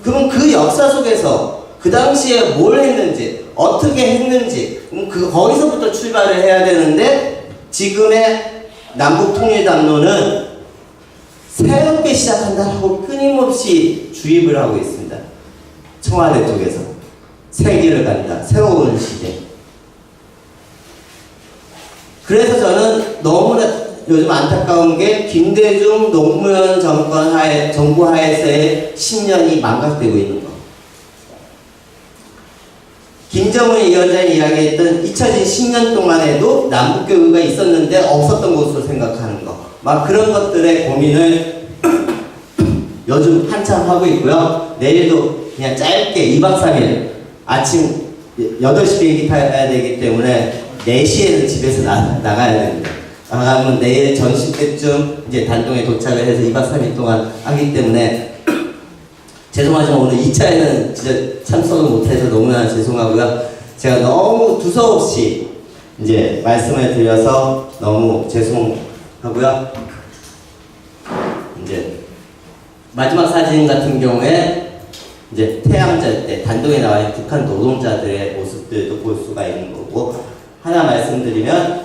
그럼 그 역사 속에서 그 당시에 뭘 했는지 어떻게 했는지 거기서부터 출발을 해야 되는데 지금의 남북통일담론은 새롭게 시작한다고 끊임없이 주입을 하고 있습니다. 청와대 쪽에서 새 길을 간다. 새로운 시대. 그래서 저는 너무나 요즘 안타까운 게 김대중 노무현 정부 하에서의 10년이 망각되고 있는 거. 김정은 위원장이 이야기했던 잊혀진 10년 동안에도 남북교류가 있었는데 없었던 것으로 생각하는 거. 막 그런 것들의 고민을 요즘 한참 하고 있고요. 내일도 그냥 짧게 2박 3일 아침 8시 비행기 타야 되기 때문에 4시에는 집에서 나가야 됩니다. 나가면 내일 점심 때쯤 이제 단동에 도착을 해서 2박 3일 동안 하기 때문에 죄송하지만 오늘 2차에는 진짜 참석을 못해서 너무나 죄송하고요. 제가 너무 두서없이 이제 말씀을 드려서 너무 죄송하고요. 이제 마지막 사진 같은 경우에 이제 태양절 때 단동에 나와 있는 북한 노동자들의 모습들도 볼 수가 있는 거고 하나 말씀드리면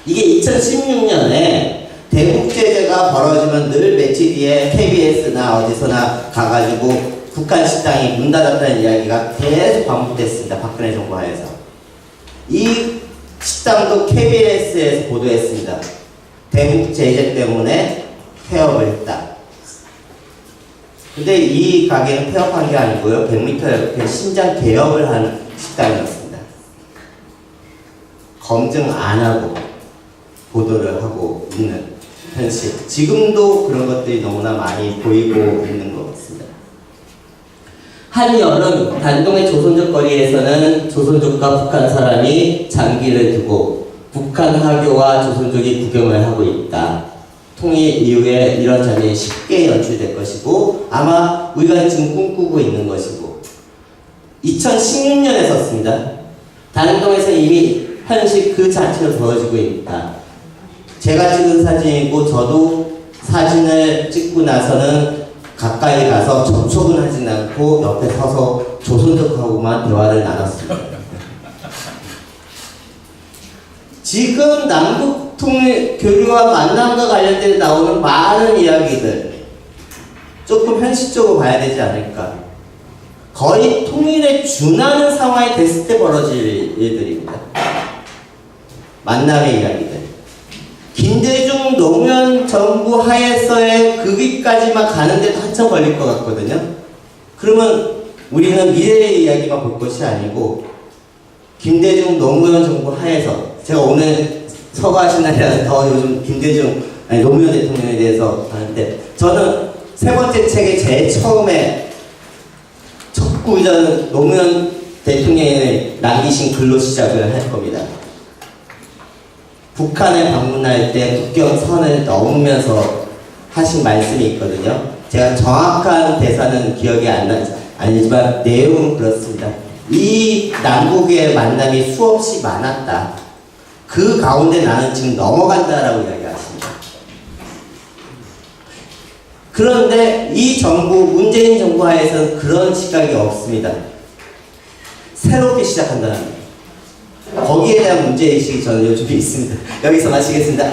이게 2016년에 대북 제재가 벌어지면 늘 며칠 뒤에 KBS나 어디서나 가가지고 북한 식당이 문 닫았다는 이야기가 계속 반복됐습니다. 박근혜 정부 하에서. 이 식당도 KBS에서 보도했습니다. 대북 제재 때문에 폐업을 했다. 근데 이 가게는 폐업한 게 아니고요. 100m 옆에 신장 개업을 한 식당이었습니다. 검증 안 하고 보도를 하고 있는 현실. 지금도 그런 것들이 너무나 많이 보이고 있는 것 같습니다. 한여름 단동의 조선족 거리에서는 조선족과 북한 사람이 장기를 두고 북한 하교와 조선족이 구경을 하고 있다. 통일 이후에 이런 장면이 쉽게 연출될 것이고 아마 우리가 지금 꿈꾸고 있는 것이고 2016년에 썼습니다. 단동에서 이미 현실 그 자체로 벌어지고 있다. 제가 찍은 사진이고 저도 사진을 찍고 나서는 가까이 가서 접촉은 하진 않고 옆에 서서 조선족하고만 대화를 나눴습니다. 지금 남북 통일 교류와 만남과 관련된 나오는 많은 이야기들 조금 현실적으로 봐야 되지 않을까. 거의 통일에 준하는 상황이 됐을 때 벌어질 일들입니다. 만남의 이야기들. 김대중 노무현 정부 하에서의 그 위까지만 가는데도 한참 걸릴 것 같거든요. 그러면 우리는 미래의 이야기만 볼 것이 아니고 김대중 노무현 정부 하에서 제가 오늘 서거하신 날이라서 더 요즘 노무현 대통령에 대해서 하는데 저는 세 번째 책의 제일 처음에 첫 구절은 노무현 대통령이 남기신 글로 시작을 할 겁니다. 북한을 방문할 때 국경선을 넘으면서 하신 말씀이 있거든요. 제가 정확한 대사는 기억이 아니지만 내용은 그렇습니다. 이 남북의 만남이 수없이 많았다. 그 가운데 나는 지금 넘어간다라고 이야기하십니다. 그런데 이 정부, 문재인 정부 하에서는 그런 시각이 없습니다. 새롭게 시작한다는 거기에 대한 문제의식이 저는 요즘에 있습니다. 여기서 마치겠습니다.